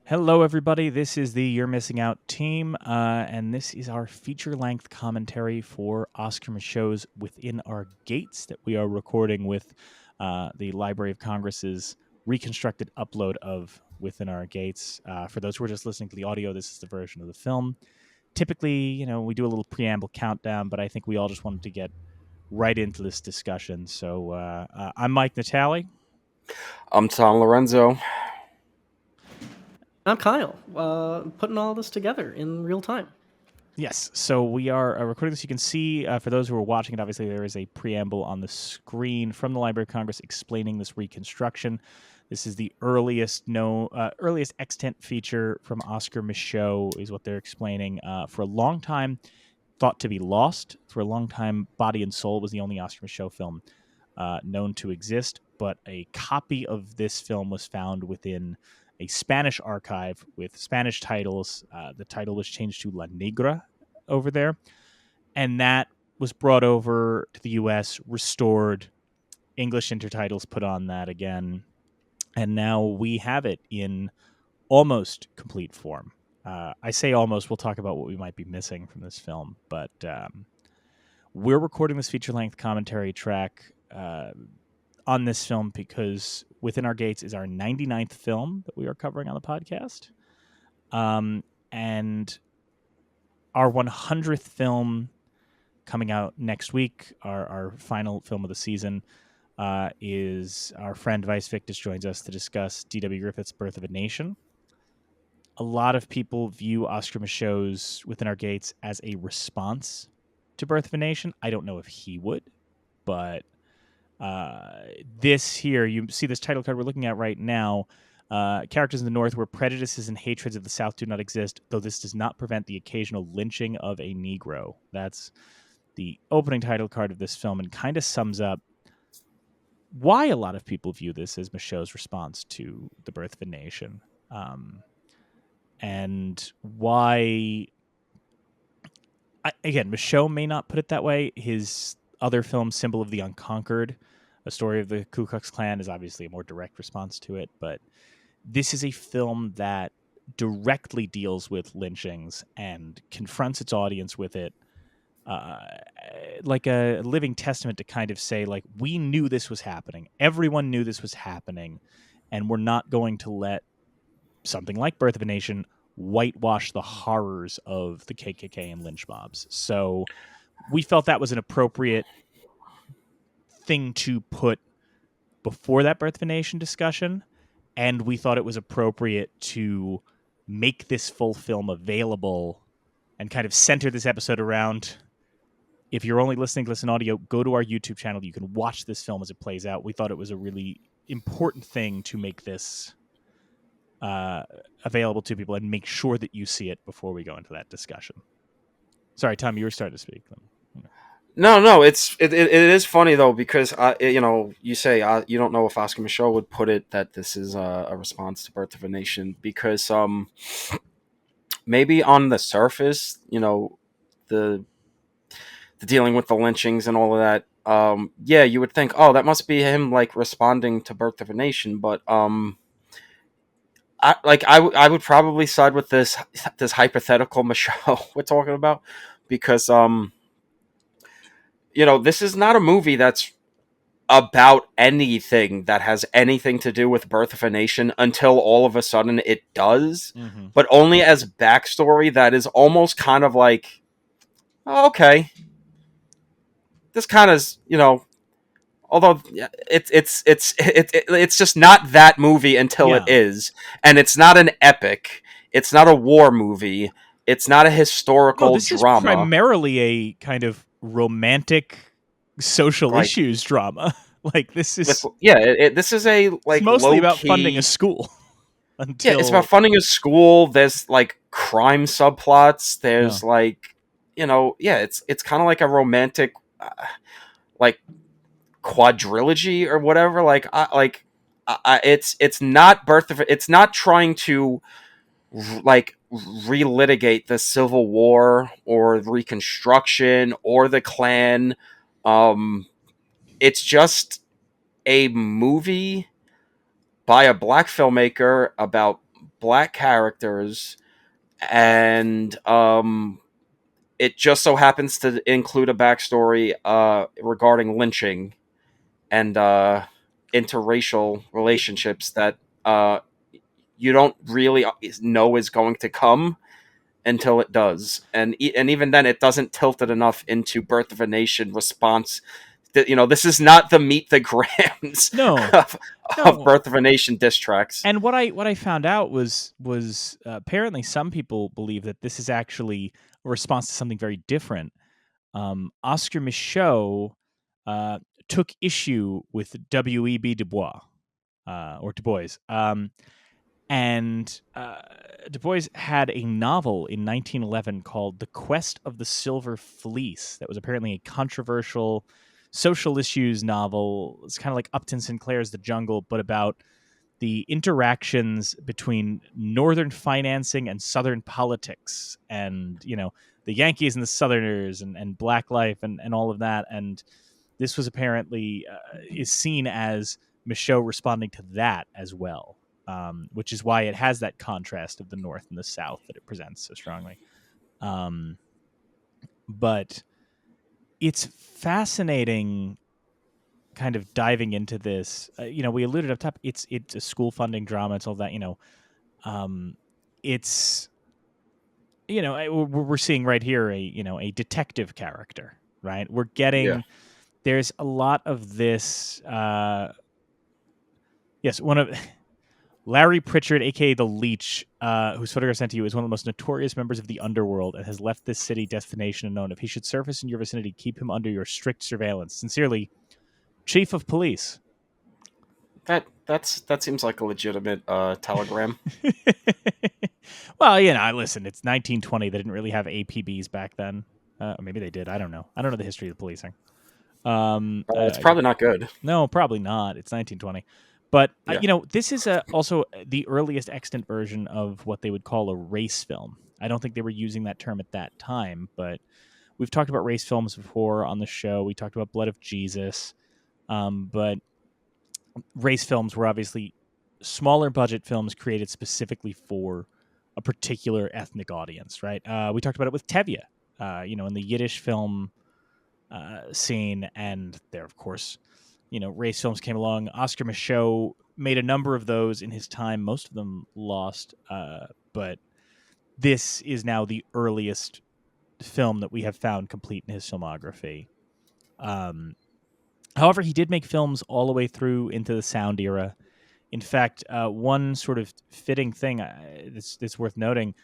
Hello, everybody. This is the You're Missing Out team, and this is our feature-length commentary for Oscar Michaud's Within Our Gates that we are recording with the Library of Congress's reconstructed upload of Within Our Gates. For those who are just listening to the audio, this is the version of the film. Typically, we do a little preamble countdown, but I think we all just wanted to get right into this discussion. So I'm Mike Natale. I'm Tom Lorenzo. I'm Kyle, putting all this together in real time. Yes, so we are recording this. You can see, for those who are watching it, obviously there is a preamble on the screen from the Library of Congress explaining this reconstruction. This is the earliest extant feature from Oscar Michaud, is what they're explaining. For a long time, thought to be lost. For a long time, Body and Soul was the only Oscar Michaud film known to exist, but a copy of this film was found within a Spanish archive with Spanish titles. The title was changed to La Negra over there, and that was brought over to the U.S., restored, English intertitles put on that again, and now we have it in almost complete form. I say almost. We'll talk about what we might be missing from this film, but we're recording this feature-length commentary track on this film because Within Our Gates is our 99th film that we are covering on the podcast. And our 100th film coming out next week, our final film of the season, is our friend Vice Victus joins us to discuss D.W. Griffith's Birth of a Nation. A lot of people view Oscar Michaud's Within Our Gates as a response to Birth of a Nation. I don't know if he would, but this here, you see this title card we're looking at right now. Characters in the North where prejudices and hatreds of the South do not exist, though this does not prevent the occasional lynching of a Negro. That's the opening title card of this film and kind of sums up why a lot of people view this as Michaud's response to The Birth of a Nation. And why, again, Michaud may not put it that way. His other film, Symbol of the Unconquered, a story of the Ku Klux Klan, is obviously a more direct response to it. But this is a film that directly deals with lynchings and confronts its audience with it, like a living testament to kind of say, like, we knew this was happening. Everyone knew this was happening. And we're not going to let something like Birth of a Nation whitewash the horrors of the KKK and lynch mobs. So we felt that was an appropriate thing to put before that Birth of a Nation discussion, and we thought it was appropriate to make this full film available and kind of center this episode around. If you're only listening to listen audio, go to our YouTube channel. You can watch this film as it plays out. We thought it was a really important thing to make this available to people and make sure that you see it before we go into that discussion. Sorry, Tom, you were starting to speak. No, it is funny though because you say you don't know if Oscar Michaud would put it that this is a response to Birth of a Nation because maybe on the surface the dealing with the lynchings and all of that yeah, you would think, oh, that must be him like responding to Birth of a Nation, but I would probably side with this hypothetical Michaud we're talking about because this is not a movie that's about anything that has anything to do with Birth of a Nation until all of a sudden it does, but only as backstory that is almost kind of like, oh, okay, this kind of although it's just not that movie until it is, and it's not an epic, it's not a war movie, it's not a historical this drama. Is primarily a kind of romantic social issues drama. Like this is this is a like it's mostly about low-key funding a school. Yeah, it's about funding a school. There's like crime subplots. There's like it's kind of like a romantic like quadrilogy or whatever. It's not it's not trying to like relitigate the Civil War or Reconstruction or the Klan. It's just a movie by a black filmmaker about black characters, and it just so happens to include a backstory regarding lynching and interracial relationships that you don't really know is going to come until it does, and even then, it doesn't tilt it enough into Birth of a Nation response. This is not the Meet the Grams No. of Birth of a Nation diss tracks. And what I found out was apparently some people believe that this is actually a response to something very different. Oscar Micheaux took issue with W.E.B. Du Bois, or Du Bois. And Du Bois had a novel in 1911 called The Quest of the Silver Fleece that was apparently a controversial social issues novel. It's kind of like Upton Sinclair's The Jungle, but about the interactions between Northern financing and Southern politics, and, the Yankees and the Southerners, and Black life, and all of that. And this was apparently is seen as Micheaux responding to that as well. Which is why it has that contrast of the North and the South that it presents so strongly. But it's fascinating kind of diving into this. We alluded up top, it's a school funding drama. It's all that, it's, we're seeing right here a detective character, right? We're getting, there's a lot of this, yes, one of... Larry Pritchard, a.k.a. The Leech, whose photograph sent to you, is one of the most notorious members of the underworld and has left this city destination unknown. If he should surface in your vicinity, keep him under your strict surveillance. Sincerely, Chief of Police. That seems like a legitimate telegram. Well, listen, it's 1920. They didn't really have APBs back then. Or maybe they did. I don't know. I don't know the history of the policing. It's probably not good. No, probably not. It's 1920. But, this is also the earliest extant version of what they would call a race film. I don't think they were using that term at that time, but we've talked about race films before on the show. We talked about Blood of Jesus. But race films were obviously smaller budget films created specifically for a particular ethnic audience, right? We talked about it with Tevye, in the Yiddish film scene, and there, of course... race films came along. Oscar Micheaux made a number of those in his time. Most of them lost, but this is now the earliest film that we have found complete in his filmography. However, he did make films all the way through into the sound era. In fact, one sort of fitting thing that's worth noting,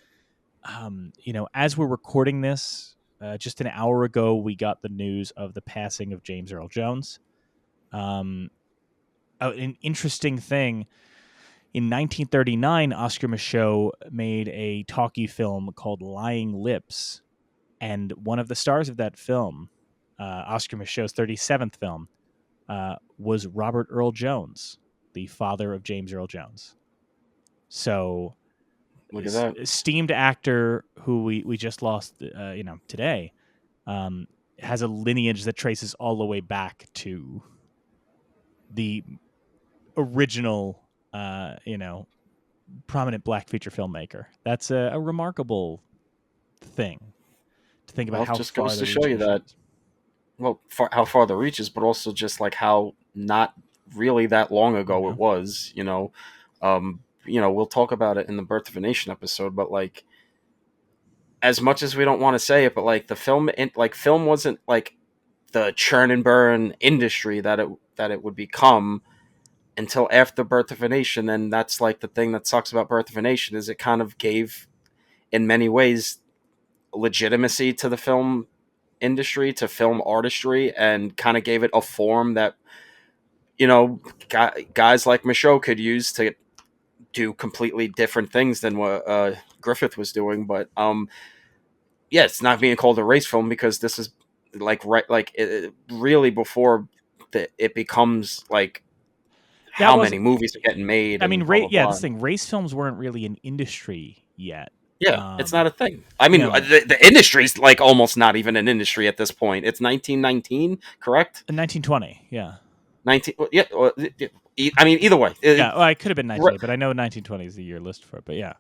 as we're recording this, just an hour ago, we got the news of the passing of James Earl Jones. An interesting thing, in 1939, Oscar Micheaux made a talkie film called Lying Lips, and one of the stars of that film, Oscar Micheaux's 37th film, was Robert Earl Jones, the father of James Earl Jones. So, look at that esteemed actor who we just lost, today, has a lineage that traces all the way back to the original, prominent black feature filmmaker. That's a remarkable thing to think about. How just far goes the to show you that. Well, how far the reach is, but also just like how not really that long ago it was. We'll talk about it in the Birth of a Nation episode, but like, as much as we don't want to say it, but like the film wasn't like the churn and burn industry that it would become until after Birth of a Nation. And that's like the thing that sucks about Birth of a Nation, is it kind of gave, in many ways, legitimacy to the film industry, to film artistry, and kind of gave it a form that, guys like Micheaux could use to do completely different things than what Griffith was doing. But it's not being called a race film because this is really before it becomes like how many movies are getting made. I mean, this thing, race films weren't really an industry yet. Yeah, it's not a thing. I mean, the industry's like almost not even an industry at this point. It's 1919, correct? 1920, yeah. 19, yeah. I mean, either way. Yeah, well, it could have been 1920, but I know 1920 is the year listed for it. But yeah.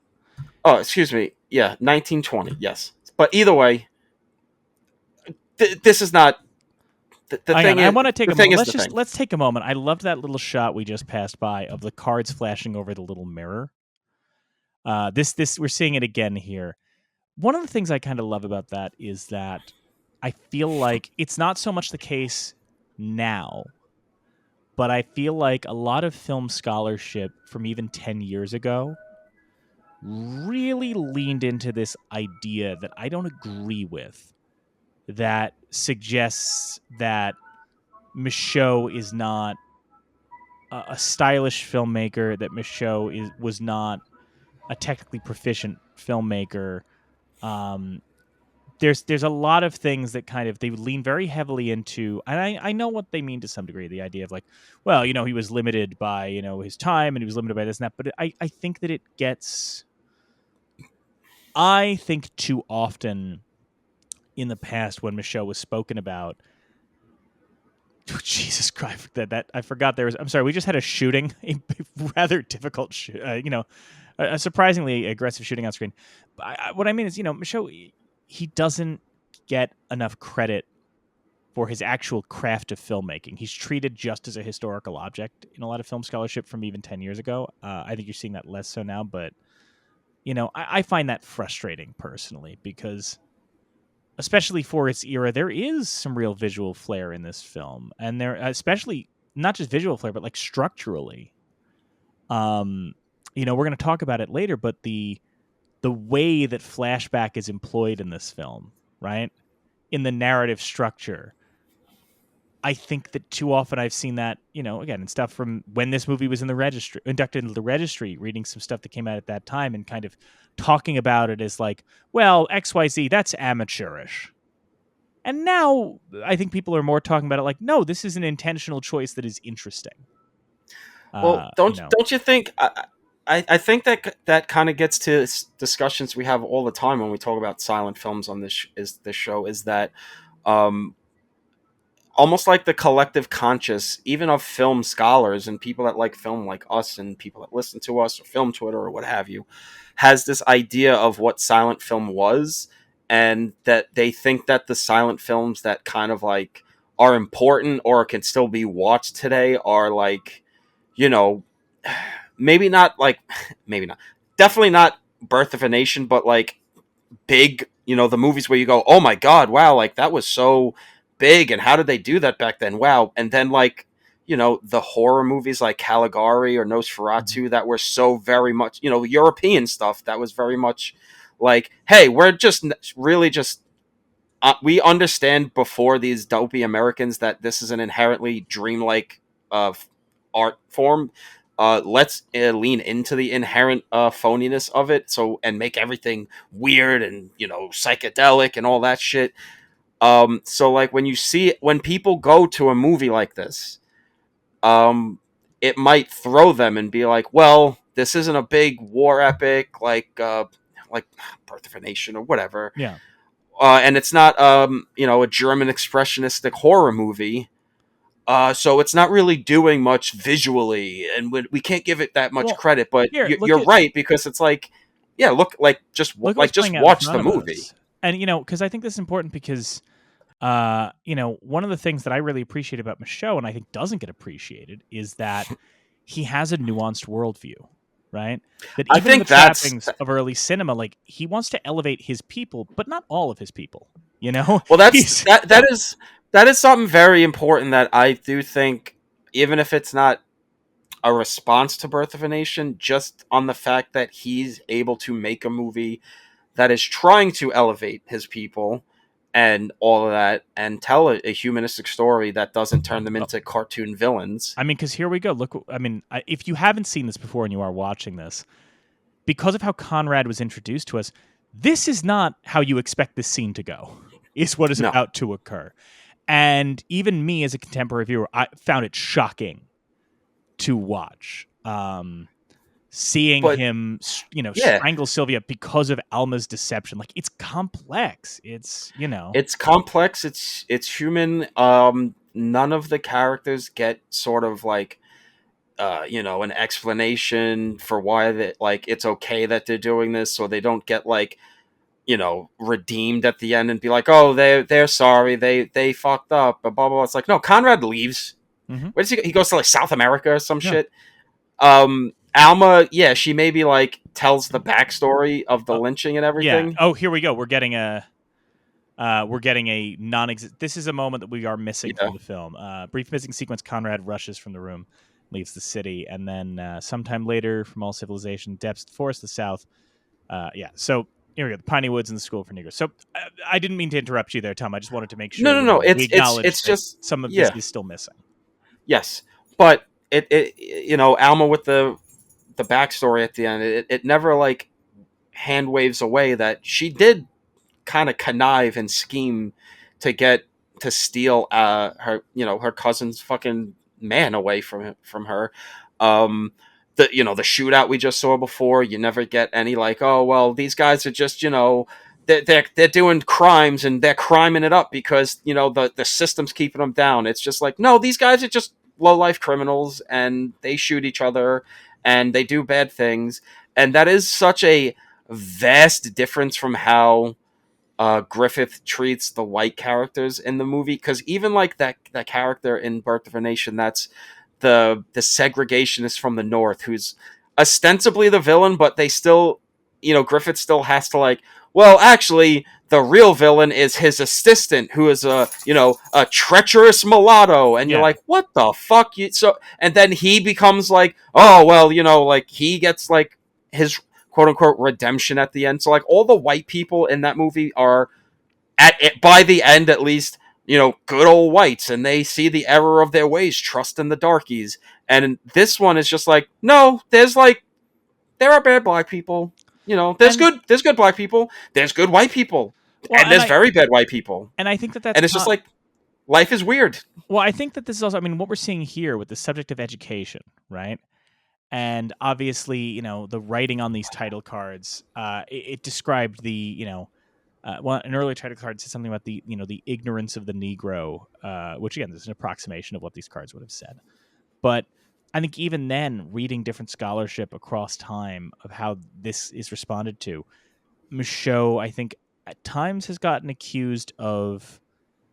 Oh, excuse me. Yeah, 1920. Yes, but either way, this is not the Hang thing. on, I want to take The a thing moment. is the thing. Let's take a moment. I loved that little shot we just passed by of the cards flashing over the little mirror. This we're seeing it again here. One of the things I kind of love about that is that I feel like it's not so much the case now, but I feel like a lot of film scholarship from even 10 years ago really leaned into this idea that I don't agree with, that suggests that Michaud is not a stylish filmmaker, that Michaud was not a technically proficient filmmaker. There's a lot of things that kind of they lean very heavily into, and I know what they mean to some degree, the idea of like, well, he was limited by his time, and he was limited by this and that, but I think that it gets, I think too often in the past when Michaud was spoken about, Jesus Christ, that I forgot there was. I'm sorry, we just had a shooting, a rather difficult, a surprisingly aggressive shooting on screen. But what I mean is, Michaud, he doesn't get enough credit for his actual craft of filmmaking. He's treated just as a historical object in a lot of film scholarship from even 10 years ago. I think you're seeing that less so now, but I find that frustrating personally because, especially for its era, there is some real visual flair in this film, and there, especially not just visual flair, but like structurally. We're going to talk about it later, but the way that flashback is employed in this film, right, in the narrative structure, I think that too often I've seen that, again, in stuff from when this movie was in the registry, inducted into the registry, reading some stuff that came out at that time and kind of talking about it as like, well, XYZ, that's amateurish. And now I think people are more talking about it like, no, this is an intentional choice that is interesting. Well, don't you think? I think that kind of gets to discussions we have all the time when we talk about silent films on this show. Is that almost like the collective conscious, even of film scholars and people that like film like us and people that listen to us or film Twitter or what have you, has this idea of what silent film was, and that they think that the silent films that kind of like are important or can still be watched today are like, maybe not, definitely not Birth of a Nation, but like big, the movies where you go, oh my God, wow, like that was so big, and how did they do that back then? Wow. And then like, the horror movies like Caligari or Nosferatu that were so very much, European stuff that was very much like, hey, we're just really just we understand before these dopey Americans that this is an inherently dreamlike art form. Let's lean into the inherent phoniness of it, and make everything weird and psychedelic and all that shit. So like when people go to a movie like this, it might throw them and be like, well, this isn't a big war epic like Birth of a Nation or whatever. Yeah. And it's not a German expressionistic horror movie. So it's not really doing much visually, and we can't give it that much credit. But you're right, because it's like, yeah, just watch the movie. And because I think this is important because one of the things that I really appreciate about Michaud, and I think doesn't get appreciated, is that he has a nuanced worldview, right? That even I think in the trappings of early cinema, like he wants to elevate his people, but not all of his people. Well, that is something very important that I do think, even if it's not a response to Birth of a Nation, just on the fact that he's able to make a movie that is trying to elevate his people and all of that, and tell a humanistic story that doesn't turn them into cartoon villains. I mean, because here we go. Look, if you haven't seen this before and you are watching this, because of how Conrad was introduced to us, this is not how you expect this scene to go. Is what is about to occur. And even me as a contemporary viewer, I found it shocking to watch. Seeing him, strangle Sylvia because of Alma's deception. Like, it's complex. It's complex. It's human. None of the characters get sort of like an explanation for why that, like, it's okay that they're doing this, so they don't get, like, redeemed at the end and be like, oh, they're sorry, they fucked up, blah blah blah. It's like, no, Conrad leaves. Mm-hmm. Where does he go? He goes to, like, South America or some Yeah. shit. Alma, yeah, she maybe, like, tells the backstory of the lynching and everything. Yeah. Oh, here we go. We're getting a non-exist. This is a moment that we are missing from the film. Brief missing sequence. Conrad rushes from the room, leaves the city, and then sometime later, from all civilization, depths the forest, the south. So here we go. The Piney Woods and the School for Negroes. So I didn't mean to interrupt you there, Tom. I just wanted to make sure. No. We acknowledge It's just some of this is still missing. Yes, but it Alma with the backstory at the end, it never, like, hand waves away that she did kind of connive and scheme to steal her cousin's fucking man away from her. The shootout we just saw before, you never get any, like, oh well, these guys are just, they're doing crimes and they're criming it up because the system's keeping them down. It's just like, no, these guys are just low life criminals and they shoot each other and they do bad things, and that is such a vast difference from how Griffith treats the white characters in the movie. Because even, like, that character in Birth of a Nation, that's the segregationist from the North, who's ostensibly the villain, but they still, Griffith still has to, like, well, actually, the real villain is his assistant, who is a treacherous mulatto, and you're like, what the fuck? And then he becomes like, oh well, like, he gets, like, his quote unquote redemption at the end. So, like, all the white people in that movie are, by the end at least, good old whites, and they see the error of their ways, trust in the darkies. And this one is just like, no, there are bad black people. There's good black people. There's good white people. Well, and there's very bad white people. And I think that's and it's just like, life is weird. Well, I think that this is also, I mean, what we're seeing here with the subject of education, right? And obviously, the writing on these title cards, it described the, an earlier title card said something about the, the ignorance of the Negro, which, again, is an approximation of what these cards would have said. But I think even then, reading different scholarship across time of how this is responded to, Michaud, I think, at times has gotten accused of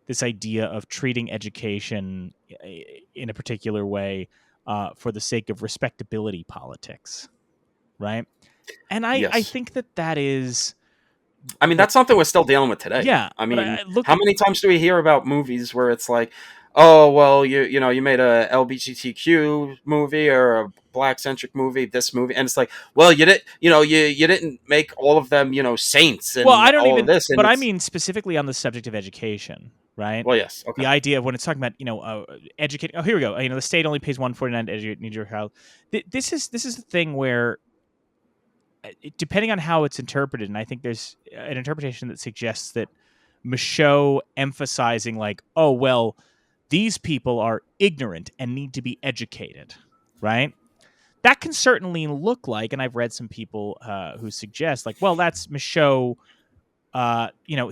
this idea of treating education in a particular way for the sake of respectability politics, right? And I think that is... I mean, that's something we're still dealing with today. Yeah. I mean, how many times do we hear about movies where it's like, oh, well, you made a LGBTQ movie or a black-centric movie, this movie, and it's like, well, you didn't make all of them, saints and all of this. But I mean specifically on the subject of education, right? Well, yes. Okay. The idea of when it's talking about, educating. Oh, here we go. The state only pays $149 to educate your child. This is the thing where, depending on how it's interpreted, and I think there's an interpretation that suggests that Michaud emphasizing, like, oh, well, these people are ignorant and need to be educated, right? That can certainly look like, and I've read some people who suggest, like, well, that's Michaud.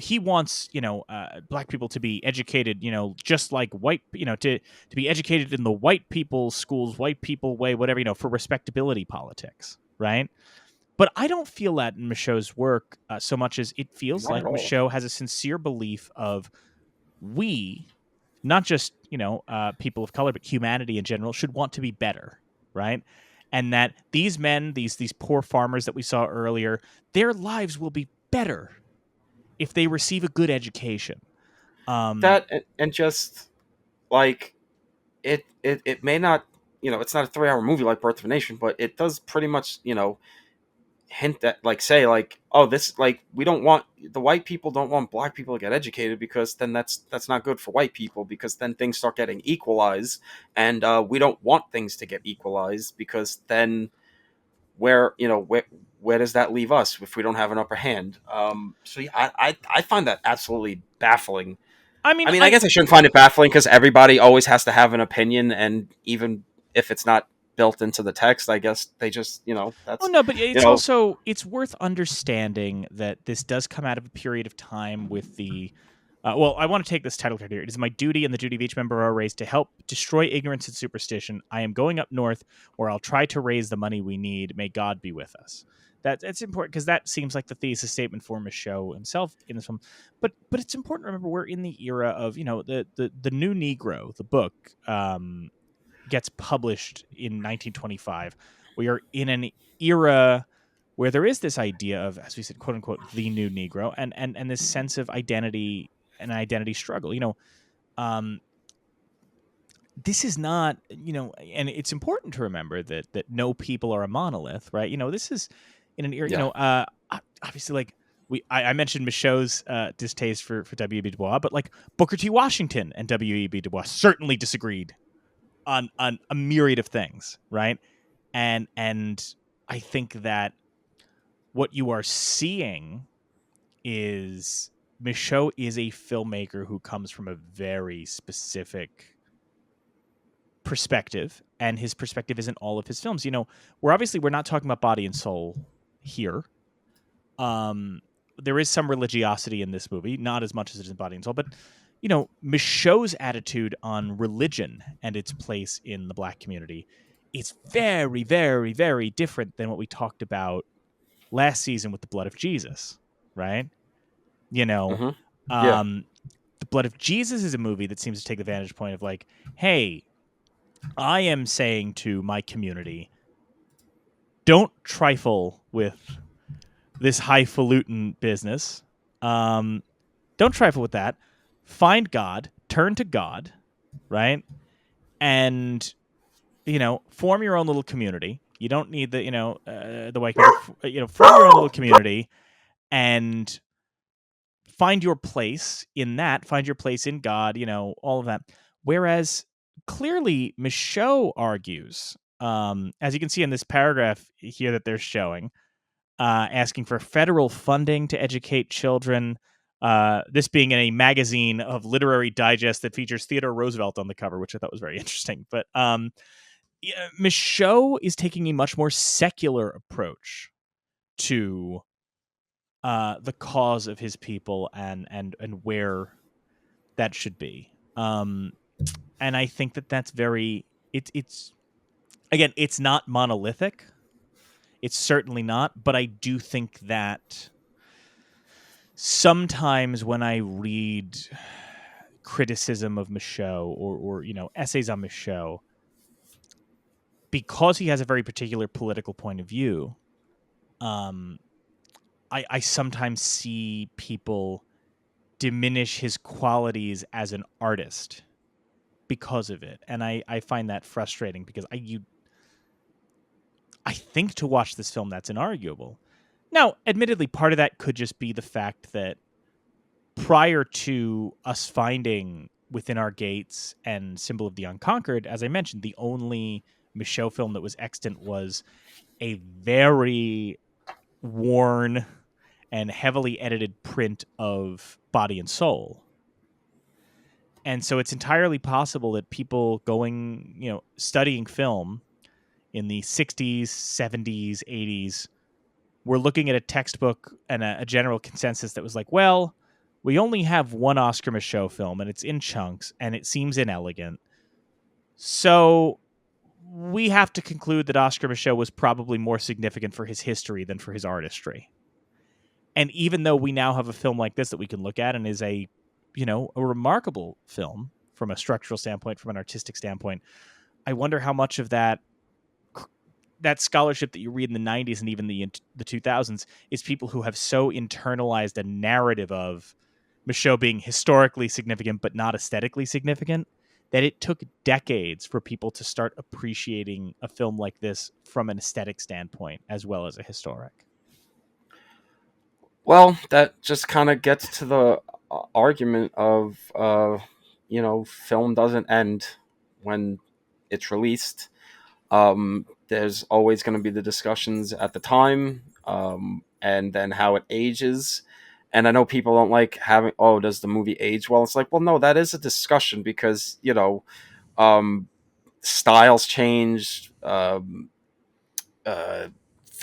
He wants, black people to be educated, just like white, to be educated in the white people's schools, white people way, whatever, for respectability politics, right? But I don't feel that in Michaud's work so much as it feels like Michaud has a sincere belief of we, not just, people of color, but humanity in general, should want to be better, right? And that these men, these poor farmers that we saw earlier, their lives will be better if they receive a good education. That, and just, like, it may not, it's not a 3-hour movie like Birth of a Nation, but it does pretty much, hint that, like, say, like, oh, this, like, we don't want, the white people don't want black people to get educated, because then that's not good for white people, because then things start getting equalized, and we don't want things to get equalized, because then where does that leave us if we don't have an upper hand? So yeah, I find that absolutely baffling. I mean, I guess I shouldn't find it baffling, because everybody always has to have an opinion, and even if it's not built into the text, I guess they just, that's... Oh, no, but it's also, it's worth understanding that this does come out of a period of time with the Well, I want to take this title card here. It is my duty and the duty of each member of our race to help destroy ignorance and superstition. I am going up north, where I'll try to raise the money we need. May God be with us. That's important because that seems like the thesis statement for Michaud himself in this film. But it's important to remember we're in the era of the New Negro. The book gets published in 1925. We are in an era where there is this idea of, as we said, quote unquote, the new Negro, and this sense of identity. An identity struggle. This is not, and it's important to remember that no people are a monolith, right? This is in an era, obviously, like I mentioned Michaud's distaste for W.E.B. Du Bois, but like Booker T. Washington and W.E.B. Du Bois certainly disagreed on a myriad of things, right? And I think that what you are seeing is Michaud is a filmmaker who comes from a very specific perspective, and his perspective isn't all of his films. We're not talking about body and soul here. There is some religiosity in this movie, not as much as it is in Body and Soul, but Michaud's attitude on religion and its place in the Black community is very, very, very different than what we talked about last season with The Blood of Jesus, right? The Blood of Jesus is a movie that seems to take the vantage point of like, hey, I am saying to my community, don't trifle with this highfalutin business. Don't trifle with that. Find God, turn to God, right? And, form your own little community. You don't need the white community. Form your own little community and find your place in that, find your place in God, all of that. Whereas clearly Michaud argues, as you can see in this paragraph here that they're showing, asking for federal funding to educate children, this being in a magazine of literary digest that features Theodore Roosevelt on the cover, which I thought was very interesting. But Michaud is taking a much more secular approach to the cause of his people and where that should be. And I think that's very, it's again, it's not monolithic. It's certainly not, but I do think that sometimes when I read criticism of Michaud or essays on Michaud, because he has a very particular political point of view, I sometimes see people diminish his qualities as an artist because of it. And I find that frustrating because I think to watch this film, that's inarguable. Now, admittedly, part of that could just be the fact that prior to us finding Within Our Gates and Symbol of the Unconquered, as I mentioned, the only Michaud film that was extant was a very worn and heavily edited print of Body and Soul. And so it's entirely possible that people going, studying film in the 60s, 70s, 80s were looking at a textbook and a general consensus that was like, well, we only have one Oscar Michaud film, and it's in chunks, and it seems inelegant. So we have to conclude that Oscar Michaud was probably more significant for his history than for his artistry. And even though we now have a film like this that we can look at and is a remarkable film from a structural standpoint, from an artistic standpoint, I wonder how much of that scholarship that you read in the 90s and even the 2000s is people who have so internalized a narrative of Michaud being historically significant but not aesthetically significant that it took decades for people to start appreciating a film like this from an aesthetic standpoint as well as a historic. Well, that just kind of gets to the argument of, film doesn't end when it's released. There's always going to be the discussions at the time, and then how it ages. And I know people don't like having, does the movie age well? It's like, well, no, that is a discussion because, styles change,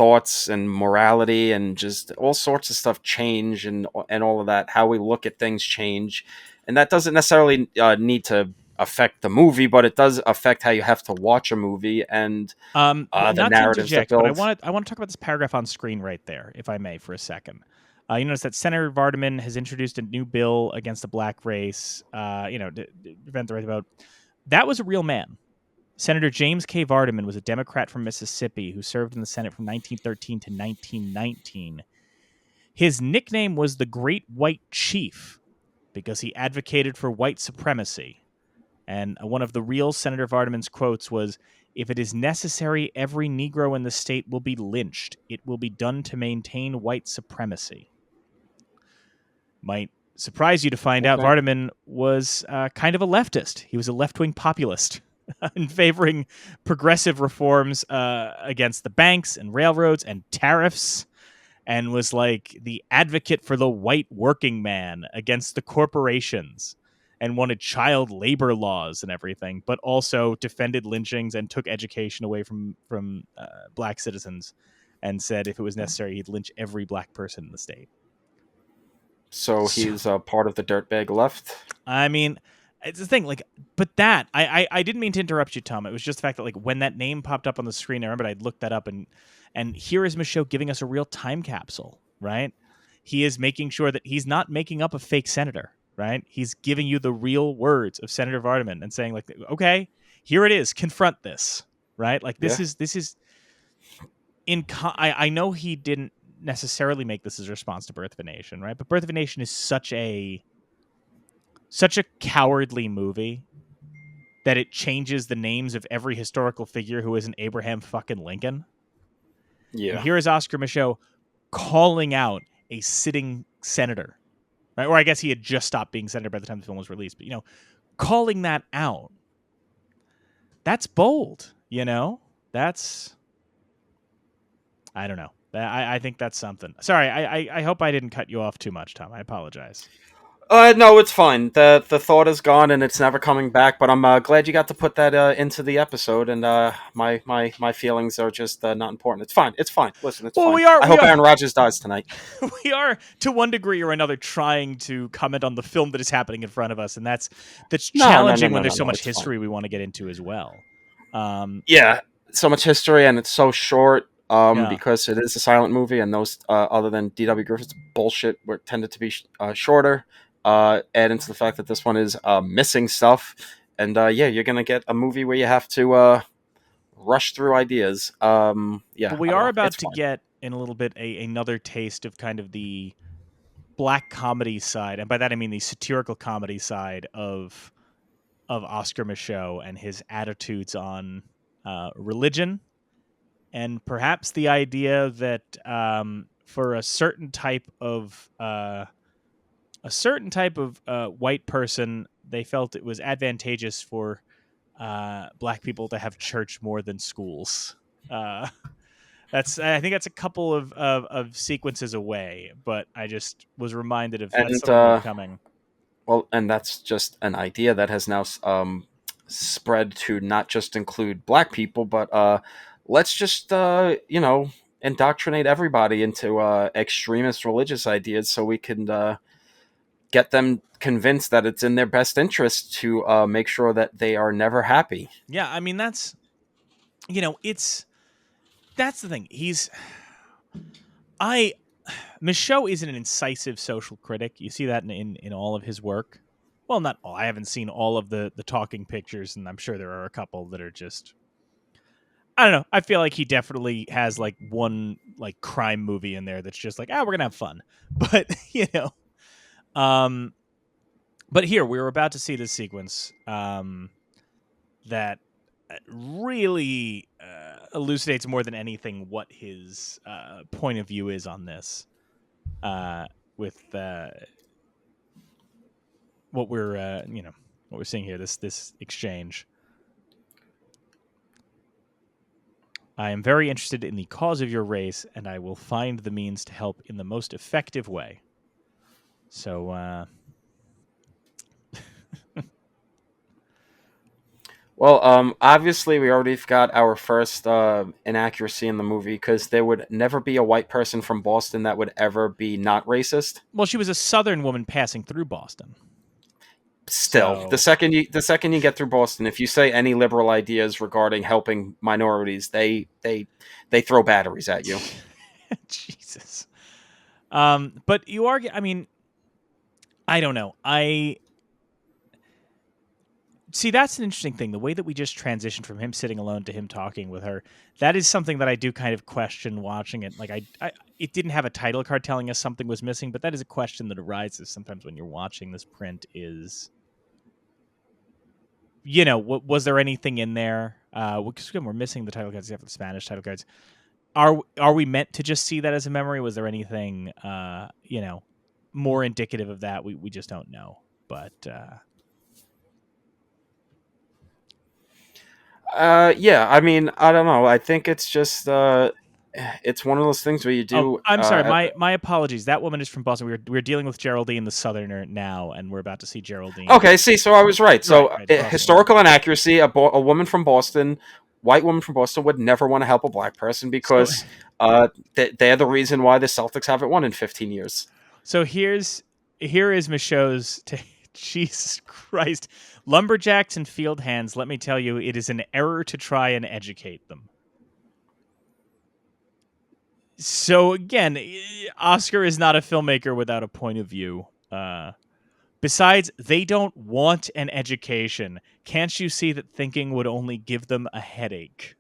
thoughts and morality and just all sorts of stuff change, and all of that. How we look at things change, and that doesn't necessarily need to affect the movie, but it does affect how you have to watch a movie and the not to narratives that interject, but build. I want to talk about this paragraph on screen right there, if I may, for a second. You notice that Senator Vardaman has introduced a new bill against the black race. To prevent the right to vote. That was a real man. Senator James K. Vardaman was a Democrat from Mississippi who served in the Senate from 1913 to 1919. His nickname was the Great White Chief because he advocated for white supremacy. And one of the real Senator Vardaman's quotes was, "If it is necessary, every Negro in the state will be lynched. It will be done to maintain white supremacy." Might surprise you to find out Vardaman was kind of a leftist. He was a left-wing populist in favoring progressive reforms against the banks and railroads and tariffs, and was like the advocate for the white working man against the corporations, and wanted child labor laws and everything, but also defended lynchings and took education away from black citizens, and said if it was necessary, he'd lynch every black person in the state. So he's part of the dirtbag left. I mean, it's the thing, like, but that I didn't mean to interrupt you, Tom. It was just the fact that, like, when that name popped up on the screen, I remember I'd looked that up, and here is Michaud giving us a real time capsule, right? He is making sure that he's not making up a fake senator, right? He's giving you the real words of Senator Vardaman and saying, like, okay, here it is, confront this, right? Like, this is I know he didn't necessarily make this as a response to Birth of a Nation, right? But Birth of a Nation is such a cowardly movie that it changes the names of every historical figure who isn't Abraham fucking Lincoln. Yeah. And here is Oscar Michaud calling out a sitting senator, right? Or I guess he had just stopped being senator by the time the film was released, but calling that out. That's bold, That's, I don't know. I think that's something. Sorry, I hope I didn't cut you off too much, Tom. I apologize. No, it's fine. The thought is gone and it's never coming back. But I'm glad you got to put that into the episode. And my feelings are just not important. It's fine. It's fine. Listen, it's fine. I hope Aaron Rodgers dies tonight. We are, to one degree or another, trying to comment on the film that is happening in front of us, and that's challenging when there's so much history we want to get into as well. Yeah, so much history, and it's so short. Because it is a silent movie, and those, other than D.W. Griffith's bullshit, were tended to be shorter. Add into the fact that this one is missing stuff, and you're gonna get a movie where you have to rush through ideas. But we are about to get in a little bit another taste of kind of the black comedy side, and by that I mean the satirical comedy side of Oscar Michaud and his attitudes on religion. And perhaps the idea that for a certain type of white person, they felt it was advantageous for black people to have church more than schools. I think that's a couple of sequences away, but I just was reminded of something coming. Well, and that's just an idea that has now spread to not just include black people, but let's just, indoctrinate everybody into extremist religious ideas so we can get them convinced that it's in their best interest to make sure that they are never happy. Yeah, I mean, that's the thing. Michaud is an incisive social critic. You see that in all of his work. Well, not all. I haven't seen all of the talking pictures, and I'm sure there are a couple that are just, I don't know. I feel like he definitely has like one like crime movie in there that's just like, we're gonna have fun. But but here we were about to see this sequence that really elucidates more than anything what his point of view is on this. With what we're seeing here, this exchange. I am very interested in the cause of your race, and I will find the means to help in the most effective way. So, Well, obviously we already got our first inaccuracy in the movie because there would never be a white person from Boston that would ever be not racist. Well, she was a Southern woman passing through Boston. Still, So... the second you get through Boston, if you say any liberal ideas regarding helping minorities, they throw batteries at you. Jesus. But you are. I mean, I don't know. See, that's an interesting thing. The way that we just transitioned from him sitting alone to him talking with her, that is something that I do kind of question watching it. Like, it didn't have a title card telling us something was missing, but that is a question that arises sometimes when you're watching this print is, was there anything in there? Because again, we're missing the title cards. You have the Spanish title cards. Are we meant to just see that as a memory? Was there anything, more indicative of that? We just don't know. But... Yeah, I mean, I don't know. I think it's just it's one of those things where you do. I'm sorry. My apologies. That woman is from Boston. We're dealing with Geraldine the Southerner now, and we're about to see Geraldine. Okay, see, so I was right. So Right, historical inaccuracy. A woman from Boston, white woman from Boston, would never want to help a black person because they're the reason why the Celtics haven't won in 15 years. So here is Michaud's Jesus Christ. Lumberjacks and field hands, let me tell you, it is an error to try and educate them. So again, Oscar is not a filmmaker without a point of view. Besides, they don't want an education. Can't you see that thinking would only give them a headache?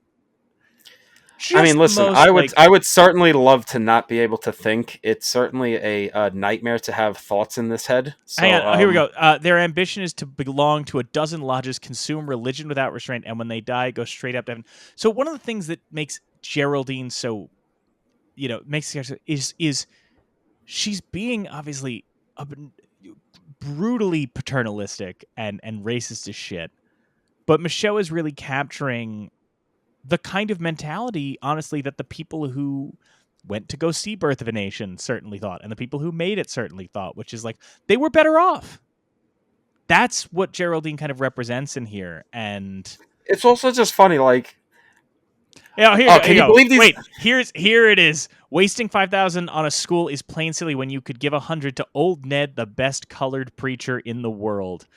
I mean, listen, I would certainly love to not be able to think. It's certainly a nightmare to have thoughts in this head. So, hang on, here we go. Their ambition is to belong to a dozen lodges, consume religion without restraint, and when they die, go straight up to heaven. So one of the things that makes Geraldine so, is she's being obviously brutally paternalistic and racist as shit. But Michaud is really capturing the kind of mentality, honestly, that the people who went to go see Birth of a Nation certainly thought, and the people who made it certainly thought, which is like, they were better off. That's what Geraldine kind of represents in here, and... It's also just funny, like... Yeah, can you believe these... Wait, here it is. Wasting $5,000 on a school is plain silly when you could give $100 to old Ned, the best colored preacher in the world.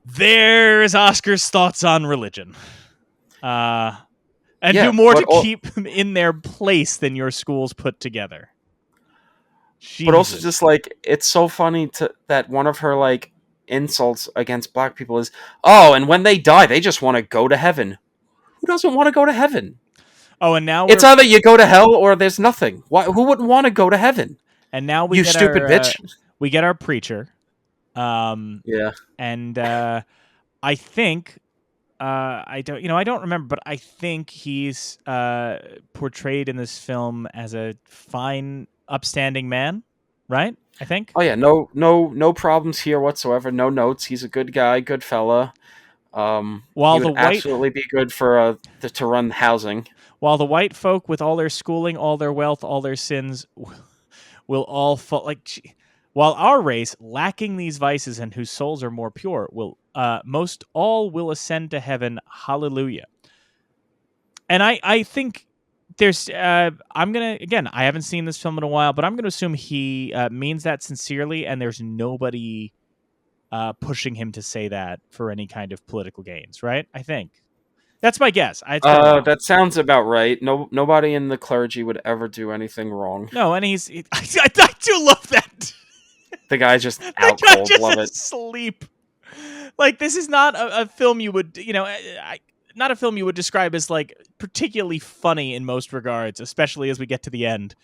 There's Oscar's thoughts on religion. And do more to keep them in their place than your schools put together. Jesus. But also just, like, it's so funny that one of her, like, insults against black people is, oh, and when they die, they just want to go to heaven. Who doesn't want to go to heaven? Oh, and now it's either you go to hell or there's nothing. Who wouldn't want to go to heaven? And now you stupid bitch. We get our preacher. Yeah. And I think... I don't remember, but I think he's portrayed in this film as a fine, upstanding man, right? I think. Oh yeah, no problems here whatsoever. No notes. He's a good guy, good fella. While he would absolutely be good for to run housing. While the white folk, with all their schooling, all their wealth, all their sins, will all fall like. While our race, lacking these vices and whose souls are more pure, will most all will ascend to heaven. Hallelujah. And I think there's I'm gonna, again, I haven't seen this film in a while, but I'm gonna assume he means that sincerely, and there's nobody pushing him to say that for any kind of political gains, right? I think that's my guess. That sounds about right. Nobody in the clergy would ever do anything wrong. No, and I do love that. The guy's just out cold. Love it. Sleep. Like, this is not a film you would, not a film you would describe as, like, particularly funny in most regards, especially as we get to the end.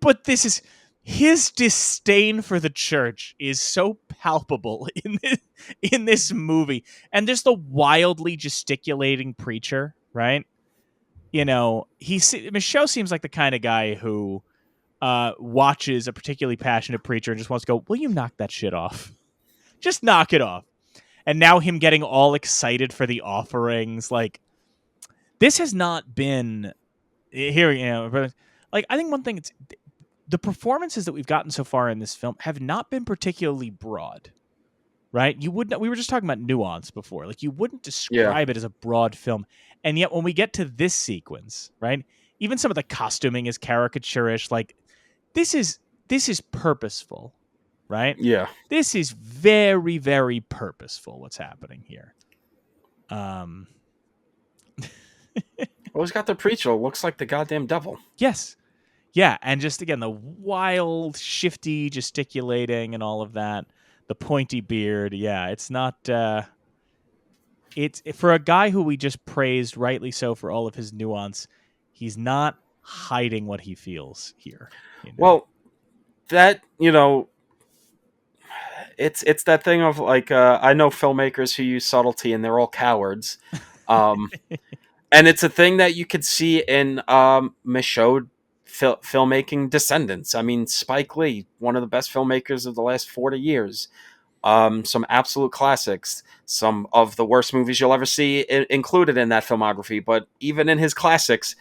But this is... His disdain for the church is so palpable in this movie. And there's the wildly gesticulating preacher, right? Michaud seems like the kind of guy who watches a particularly passionate preacher and just wants to go, will you knock that shit off? Just knock it off. And now him getting all excited for the offerings. Like, this has not been... Here, like, I think one thing... The performances that we've gotten so far in this film have not been particularly broad. right? You wouldn't. We were just talking about nuance before. Like you wouldn't Yeah. describe it as a broad film, and yet when we get to this sequence, right? Even some of the costuming is caricaturish. Like this is purposeful, right? Yeah. This is very, very purposeful. What's happening here? Well, he's got the preacher. Looks like the goddamn devil. Yes. Yeah, and just again the wild, shifty gesticulating and all of that, the pointy beard. Yeah, it's not. It's for a guy who we just praised, rightly so, for all of his nuance. He's not hiding what he feels here. You know? Well, that it's that thing of like I know filmmakers who use subtlety and they're all cowards. And it's a thing that you could see in Michaud filmmaking descendants. I mean, Spike Lee, one of the best filmmakers of the last 40 years. Some absolute classics, some of the worst movies you'll ever see included in that filmography. But even in his classics,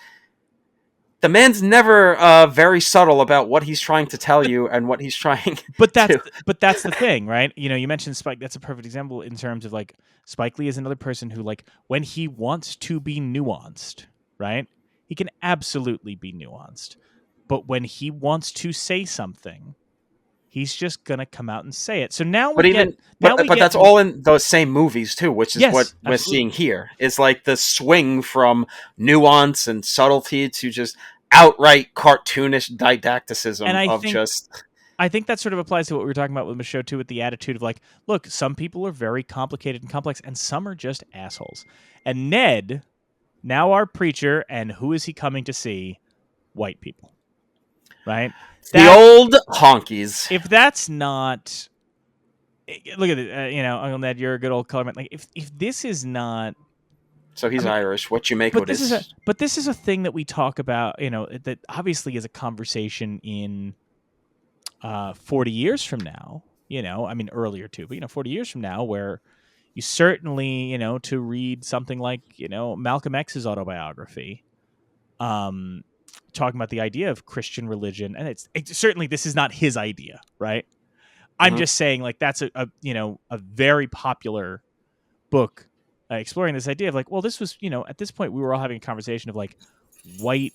the man's never very subtle about what he's trying to tell you and what he's trying But to. that's the thing, right? You mentioned Spike. That's a perfect example in terms of like Spike Lee is another person who, like, when he wants to be nuanced, right? He can absolutely be nuanced. But when he wants to say something, he's just gonna come out and say it. So now we get. But that's all in those same movies too, which is Yes, what we're absolutely. seeing here. Is like the swing from nuance and subtlety to just outright cartoonish didacticism And I think that sort of applies to what we were talking about with Michaud too, with the attitude of like, look, some people are very complicated and complex, and some are just assholes. And Ned, now our preacher, and who is he coming to see? White people, right? the old honkies. If that's not, look at it, Uncle Ned, you're a good old colorman. Like if this is not. So he's Irish. What you make of this? But this is a thing that we talk about, that obviously is a conversation in 40 years from now, I mean earlier too, but 40 years from now, where you certainly, to read something like, Malcolm X's autobiography, talking about the idea of Christian religion, and it's certainly, this is not his idea, right? I'm just saying, like, that's a very popular book exploring this idea of like, well, this was, at this point we were all having a conversation of like white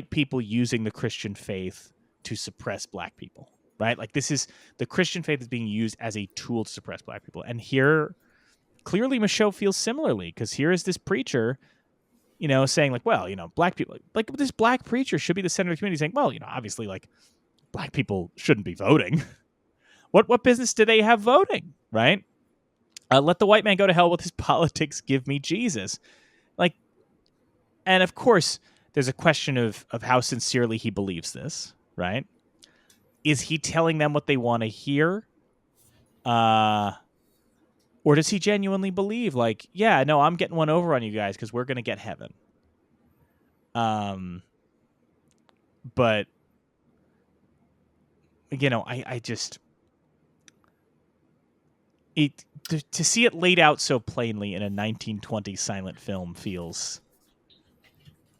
people using the Christian faith to suppress black people, right? Like this is the Christian faith is being used as a tool to suppress black people. And here, clearly Michaud feels similarly, because here is this preacher, saying like, well, black people, like this black preacher should be the center of the community, saying, well, obviously like black people shouldn't be voting. What business do they have voting, right? Let the white man go to hell with his politics. Give me Jesus. Like, and of course, there's a question of how sincerely he believes this, right? Is he telling them what they want to hear? Or does he genuinely believe, like, yeah, no, I'm getting one over on you guys because we're going to get heaven? But, I just... To see it laid out so plainly in a 1920 silent film feels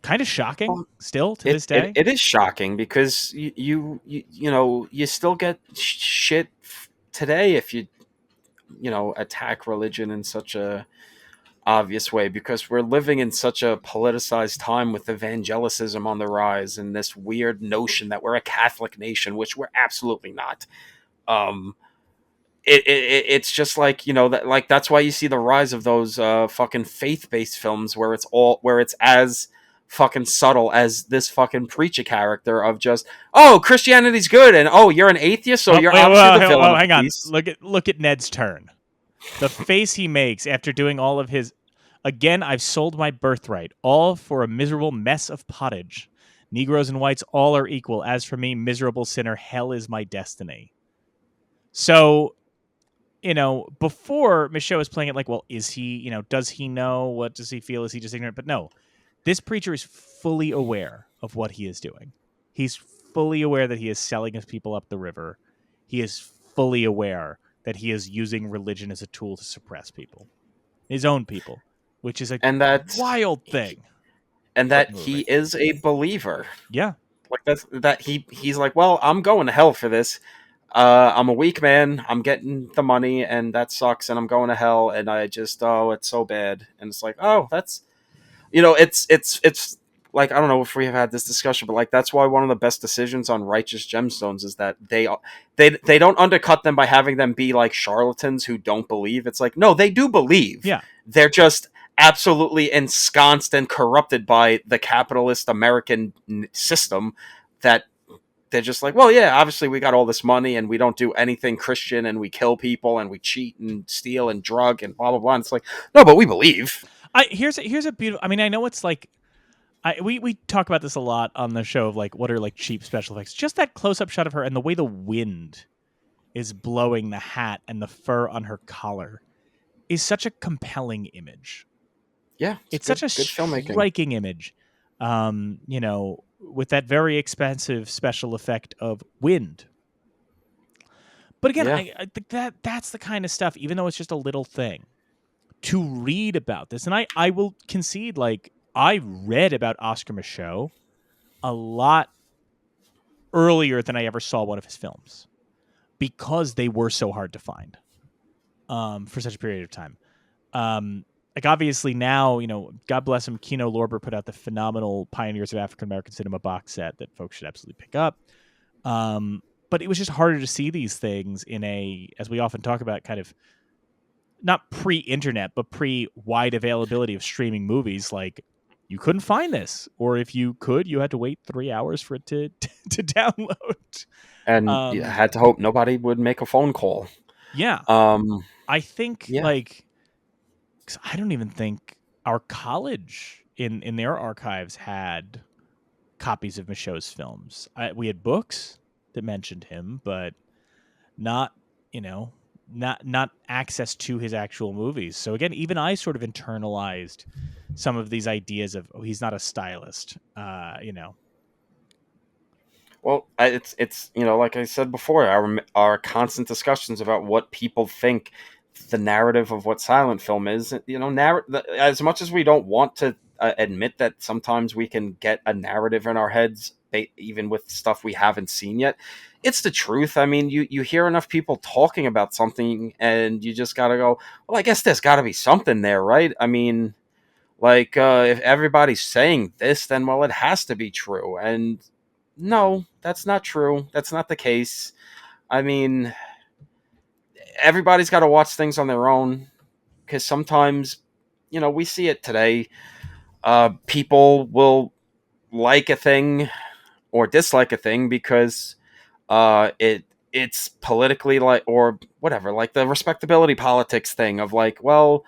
kind of shocking still to this day. It is shocking because you still get shit today if you attack religion in such a obvious way, because we're living in such a politicized time with evangelicism on the rise and this weird notion that we're a Catholic nation, which we're absolutely not. It's just like, that, like, that's why you see the rise of those fucking faith-based films where it's as fucking subtle as this fucking preacher character of just, oh, Christianity's good, and oh, you're an atheist, so you're obviously the villain. Hang on, look at Ned's turn. The face he makes after doing all of his, again, I've sold my birthright, all for a miserable mess of pottage. Negroes and whites all are equal. As for me, miserable sinner, hell is my destiny. So, before Michaud was playing it like, well, is he, does he know? What does he feel? Is he just ignorant? But no, this preacher is fully aware of what he is doing. He's fully aware that he is selling his people up the river. He is fully aware that he is using religion as a tool to suppress people, his own people, which is a wild thing. And that he is a believer. Yeah. Like he's like, well, I'm going to hell for this. I'm a weak man. I'm getting the money, and that sucks, and I'm going to hell, and I just, oh, it's so bad. And it's like, oh, that's, it's like, I don't know if we have had this discussion, but like that's why one of the best decisions on Righteous Gemstones is that they don't undercut them by having them be like charlatans who don't believe. It's like, no, they do believe. Yeah. They're just absolutely ensconced and corrupted by the capitalist American system that they're just like, well, yeah, obviously we got all this money and we don't do anything Christian and we kill people and we cheat and steal and drug and blah, blah, blah. And it's like, no, but we believe. Here's a beautiful, I mean, I know it's like, we talk about this a lot on the show of like, what are like cheap special effects? Just that close-up shot of her and the way the wind is blowing the hat and the fur on her collar is such a compelling image. Yeah, it's such a striking image. With that very expensive special effect of wind. But again, I think that's the kind of stuff, even though it's just a little thing, to read about this. And I will concede, like, I read about Oscar Micheaux a lot earlier than I ever saw one of his films because they were so hard to find for such a period of time. Like, obviously now, God bless him, Kino Lorber put out the phenomenal Pioneers of African American Cinema box set that folks should absolutely pick up. But it was just harder to see these things in a, as we often talk about, kind of not pre-internet, but pre-wide availability of streaming movies. Like, you couldn't find this, or if you could, you had to wait 3 hours for it to download. And you had to hope nobody would make a phone call. Yeah. I think, like, cause I don't even think our college in their archives had copies of Micheaux's films. We had books that mentioned him, but not access to his actual movies. So again, even I sort of internalized some of these ideas of, oh, he's not a stylist, Well, it's like I said before, our constant discussions about what people think the narrative of what silent film is. As much as we don't want to admit that sometimes we can get a narrative in our heads, even with stuff we haven't seen yet, it's the truth. I mean, you hear enough people talking about something, and you just gotta go, well, I guess there's got to be something there, right? I mean, like, if everybody's saying this, then, well, it has to be true. And no, that's not true. That's not the case. I mean, everybody's got to watch things on their own, because sometimes, we see it today. People will like a thing or dislike a thing because it's politically, like, or whatever, like the respectability politics thing of like, well,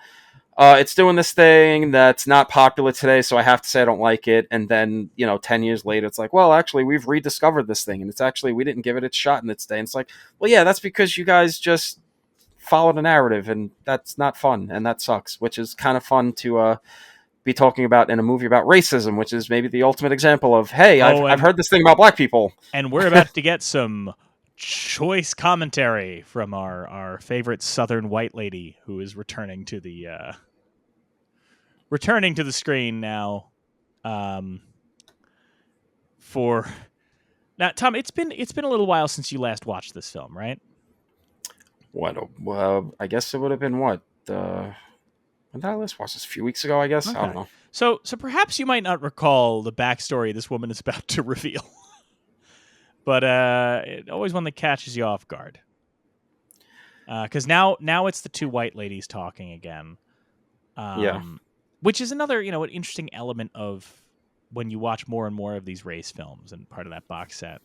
it's doing this thing that's not popular today, so I have to say I don't like it. And then, 10 years later, it's like, well, actually, we've rediscovered this thing, and it's actually, we didn't give it its shot in its day. And it's like, well, yeah, that's because you guys just followed a narrative, and that's not fun, and that sucks, which is kind of fun to be talking about in a movie about racism, which is maybe the ultimate example of, hey, I've heard this thing about black people. And we're about to get some choice commentary from our favorite Southern white lady who is returning to the screen now. Now, Tom, it's been a little while since you last watched this film, right? I guess it would have been what? When did I last watch this? A few weeks ago, I guess. Okay. I don't know. So perhaps you might not recall the backstory this woman is about to reveal, but it always one that catches you off guard. Because now it's the two white ladies talking again. Which is another, an interesting element of when you watch more and more of these race films, and part of that box set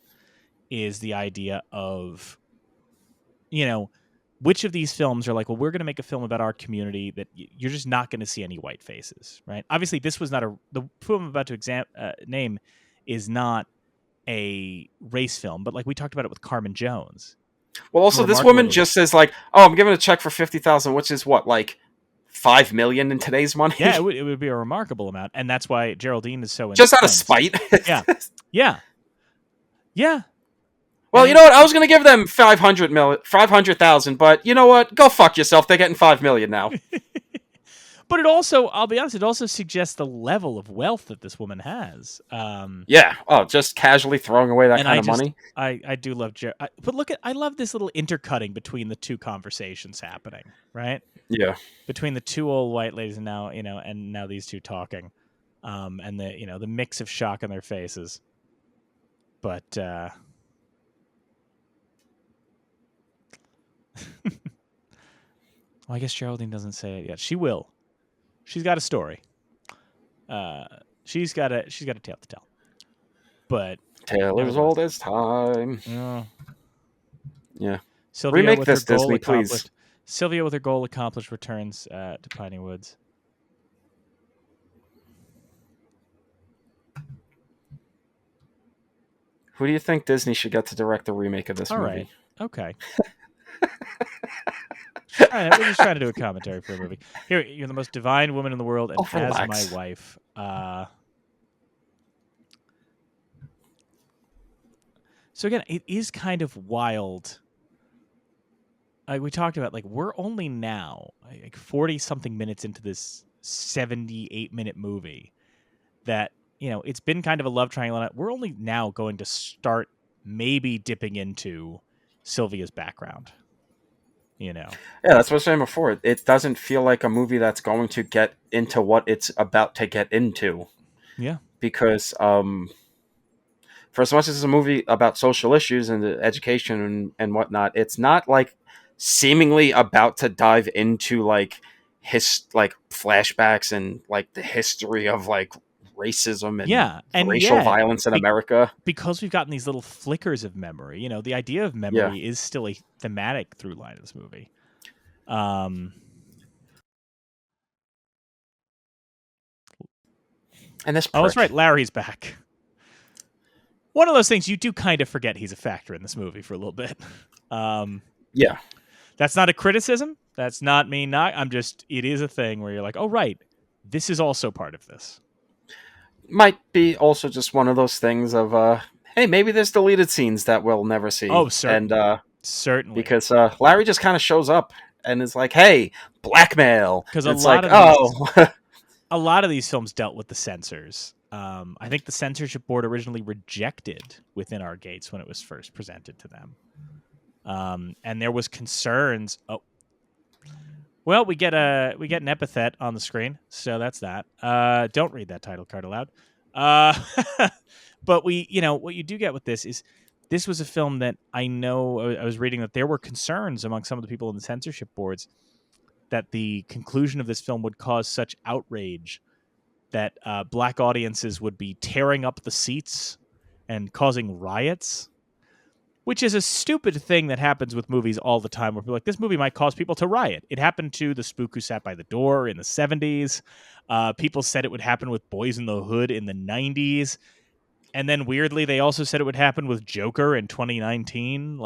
is the idea of, which of these films are like, well, we're going to make a film about our community that you're just not going to see any white faces, right? Obviously, this was not the film I'm about to name is not a race film, but like we talked about it with Carmen Jones. Well, also this woman just says like, oh, I'm giving a check for $50,000, which is what, like $5 million in today's money? Yeah, it would be a remarkable amount, and that's why Geraldine is so just out of spite. Yeah. Well, you know what? I was going to give them $500,000, but you know what? Go fuck yourself. They're getting $5 million now. But it also, I'll be honest, it also suggests the level of wealth that this woman has. Yeah. Oh, just casually throwing away that And kind of money. I do love but look at, I love this little intercutting between the two conversations happening, right? Yeah. Between the two old white ladies and now, and now these two talking, and the, the mix of shock on their faces. But well, I guess Geraldine doesn't say it yet. She will. She's got a story. She's got a tale to tell. But Tale as old as time. Yeah. Sylvia Remake with this, her goal Disney, accomplished. please. Sylvia with her goal accomplished returns to Piney Woods. Who do you think Disney should get to direct the remake of this All movie? right. Okay. We're just trying to do a commentary for a movie. Here, you're the most divine woman in the world, and as relax. my wife. So again, it is kind of wild. Like we talked about, like we're only now like 40-something minutes into this 78-minute movie that, it's been kind of a love triangle. We're only now going to start maybe dipping into Sylvia's background. Yeah, that's what I was saying before. It doesn't feel like a movie that's going to get into what it's about to get into. Yeah. Because for as much as it's a movie about social issues and education and whatnot, it's not like seemingly about to dive into like flashbacks and like the history of like racism and racial violence in America. Because we've gotten these little flickers of memory, the idea of memory is still a thematic through line of this movie. And this prick. Oh, that's right, Larry's back. One of those things you do kind of forget he's a factor in this movie for a little bit. Yeah. That's not a criticism. That's not me it is a thing where you're like, oh, right, this is also part of this. Might be also just one of those things of, hey, maybe there's deleted scenes that we'll never see. Oh, certainly. And, certainly. Because Larry just kind of shows up and is like, hey, blackmail. Because a lot of these films dealt with the censors. I think the censorship board originally rejected Within Our Gates when it was first presented to them. And there was concerns. Oh, well, we get an epithet on the screen, so that's that. Don't read that title card aloud. But what you do get with this is this was a film that I know I was reading that there were concerns among some of the people in the censorship boards that the conclusion of this film would cause such outrage that black audiences would be tearing up the seats and causing riots. Which is a stupid thing that happens with movies all the time, where people are like, this movie might cause people to riot. It happened to The Spook Who Sat by the Door in the 70s. People said it would happen with Boys in the Hood in the 90s. And then weirdly, they also said it would happen with Joker in 2019.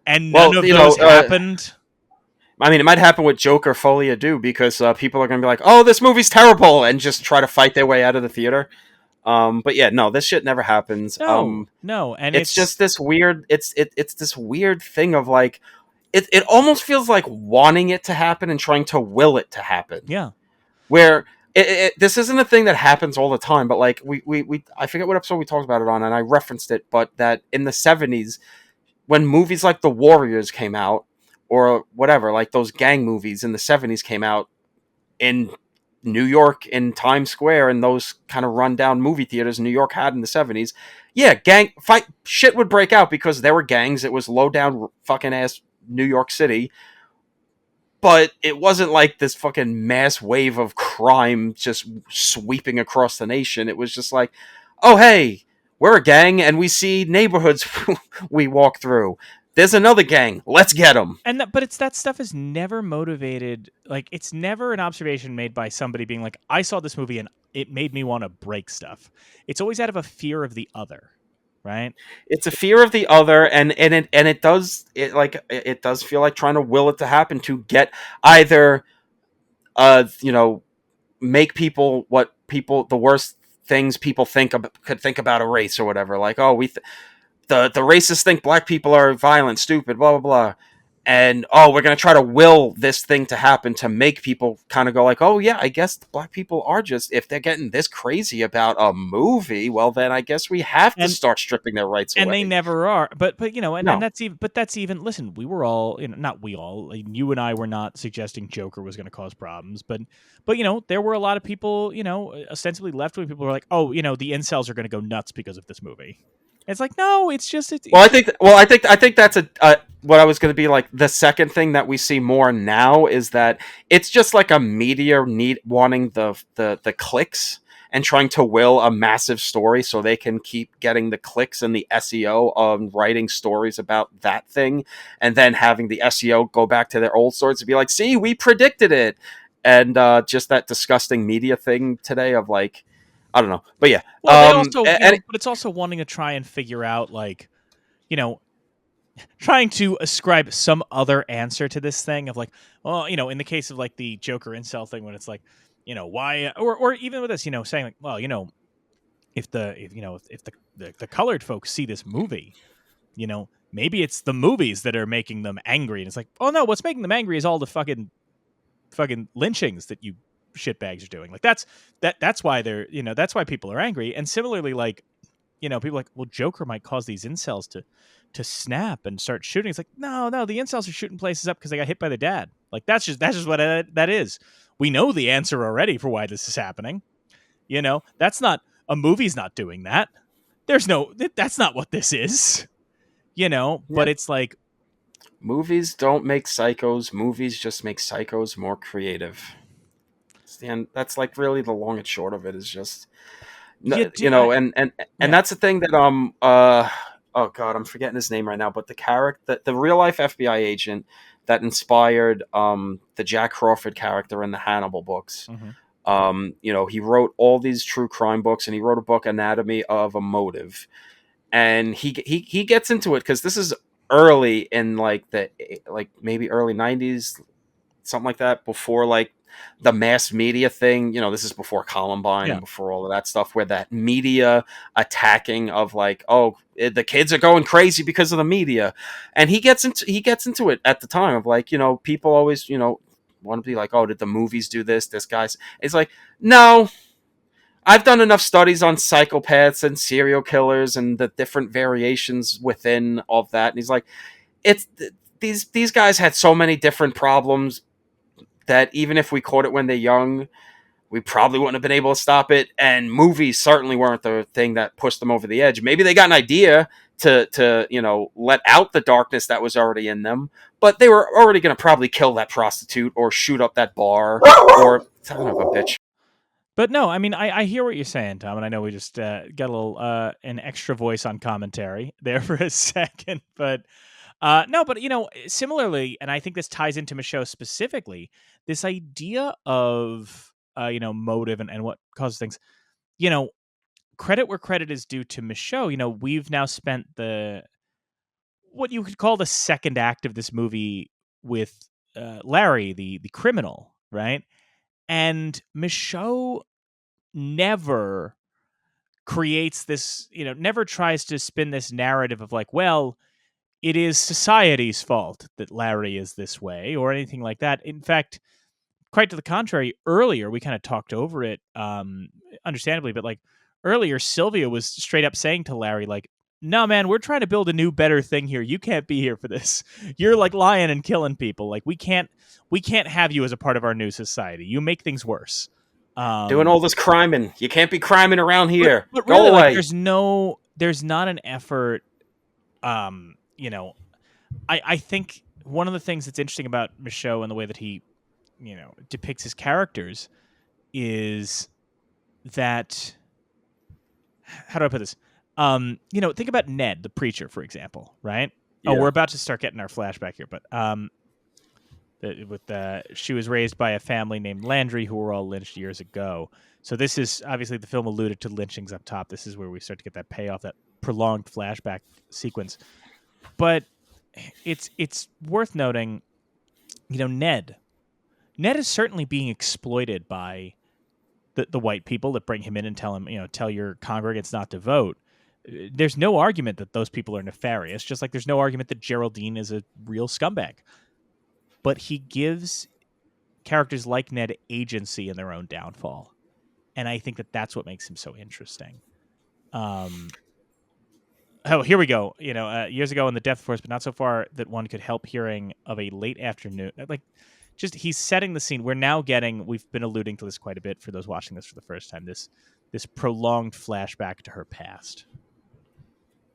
And none of those happened. I mean, it might happen with Joker Folie à Deux because people are going to be like, oh, this movie's terrible, and just try to fight their way out of the theater. But yeah, no, this shit never happens. No, and it's just this weird. It's this weird thing of like, it almost feels like wanting it to happen and trying to will it to happen. Yeah, where this isn't a thing that happens all the time, but like we I forget what episode we talked about it on, and I referenced it, but that in the 70s, when movies like The Warriors came out or whatever, like those gang movies in the 70s came out in New York in Times Square and those kind of rundown movie theaters New York had in the 70s. Yeah, gang fight shit would break out because there were gangs. It was low down fucking ass New York City. But it wasn't like this fucking mass wave of crime just sweeping across the nation. It was just like, oh, hey, we're a gang and we see neighborhoods we walk through. There's another gang. Let's get them. But that stuff is never motivated. Like, it's never an observation made by somebody being like, I saw this movie and it made me want to break stuff. It's always out of a fear of the other, right? It's a fear of the other, and it does feel like trying to will it to happen to get either, make people the worst things people could think about a race or whatever. Like, oh, the racists think black people are violent, stupid, blah, blah, blah. and oh, we're going to try to will this thing to happen to make people kind of go like, oh yeah, I guess black people are just, if they're getting this crazy about a movie, well then I guess we have to start stripping their rights away. And they never are. But and No. that's even listen, we were all, not we all, like, you and I were not suggesting Joker was going to cause problems, but there were a lot of people, ostensibly left-wing people who were like, oh, the incels are going to go nuts because of this movie. It's like, no, it's just I think that's what I was going to be like. The second thing that we see more now is that it's just like a media wanting the clicks and trying to will a massive story so they can keep getting the clicks and the SEO on writing stories about that thing, and then having the SEO go back to their old source and be like, see, we predicted it. And just that disgusting media thing today of like, I don't know, but yeah. Well, they also, but it's also wanting to try and figure out, like, trying to ascribe some other answer to this thing of like, well, in the case of like the Joker incel thing, when it's like, why, or even with this, saying like, well, if the colored folks see this movie, maybe it's the movies that are making them angry, and it's like, oh no, what's making them angry is all the fucking lynchings that you shitbags are doing. Like that's why they're, that's why people are angry. And similarly, like, people are like, well, Joker might cause these incels to snap and start shooting. It's like, no, the incels are shooting places up because they got hit by the dad. Like that's just what that is. We know the answer already for why this is happening. That's not, a movie's not doing that. That's not what this is. But it's like, movies don't make psychos. Movies just make psychos more creative. And that's like really the long and short of it is just, and that's the thing that oh god, I'm forgetting his name right now, but the character, the real life FBI agent that inspired the Jack Crawford character in the Hannibal books. Mm-hmm. He wrote all these true crime books, and he wrote a book, Anatomy of a Motive, and he gets into it because this is early in like maybe early 90s, something like that, before like the mass media thing. This is before Columbine and before all of that stuff, where that media attacking of like, oh, the kids are going crazy because of the media. And he gets into it at the time of like, people always, want to be like, oh, did the movies do this? This guy's, it's like, no, I've done enough studies on psychopaths and serial killers and the different variations within of that. And he's like, it's these guys had so many different problems that even if we caught it when they're young, we probably wouldn't have been able to stop it. And movies certainly weren't the thing that pushed them over the edge. Maybe they got an idea to let out the darkness that was already in them, but they were already going to probably kill that prostitute or shoot up that bar or son of a bitch. But no, I mean, I hear what you're saying, Tom, and I know we just got a little an extra voice on commentary there for a second, but no, but similarly, and I think this ties into Michaud specifically, this idea of motive and what causes things. Credit where credit is due to Michaud. We've now spent what you could call the second act of this movie with Larry, the criminal, right? And Michaud never creates this, never tries to spin this narrative of like, well, it is society's fault that Larry is this way or anything like that. In fact, quite to the contrary, earlier we kind of talked over it, understandably, but like earlier, Sylvia was straight up saying to Larry, like, no, man, we're trying to build a new, better thing here. You can't be here for this. You're like lying and killing people. Like we can't have you as a part of our new society. You make things worse. Doing all this criming. You can't be criming around here. But really, go away. Like, there's not an effort. I think one of the things that's interesting about Michaud and the way that he, depicts his characters is that, how do I put this? Think about Ned, the preacher, for example, right? Yeah. Oh, we're about to start getting our flashback here, but she was raised by a family named Landry who were all lynched years ago. So this is obviously, the film alluded to lynchings up top. This is where we start to get that payoff, that prolonged flashback sequence. But it's worth noting, Ned is certainly being exploited by the white people that bring him in and tell him, tell your congregants not to vote. there's no argument that those people are nefarious, just like there's no argument that Geraldine is a real scumbag. But he gives characters like Ned agency in their own downfall. And I think that that's what makes him so interesting. Here we go. Years ago in the Death Force, but not so far that one could help hearing of a late afternoon. He's setting the scene. We've been alluding to this quite a bit for those watching this for the first time, this prolonged flashback to her past.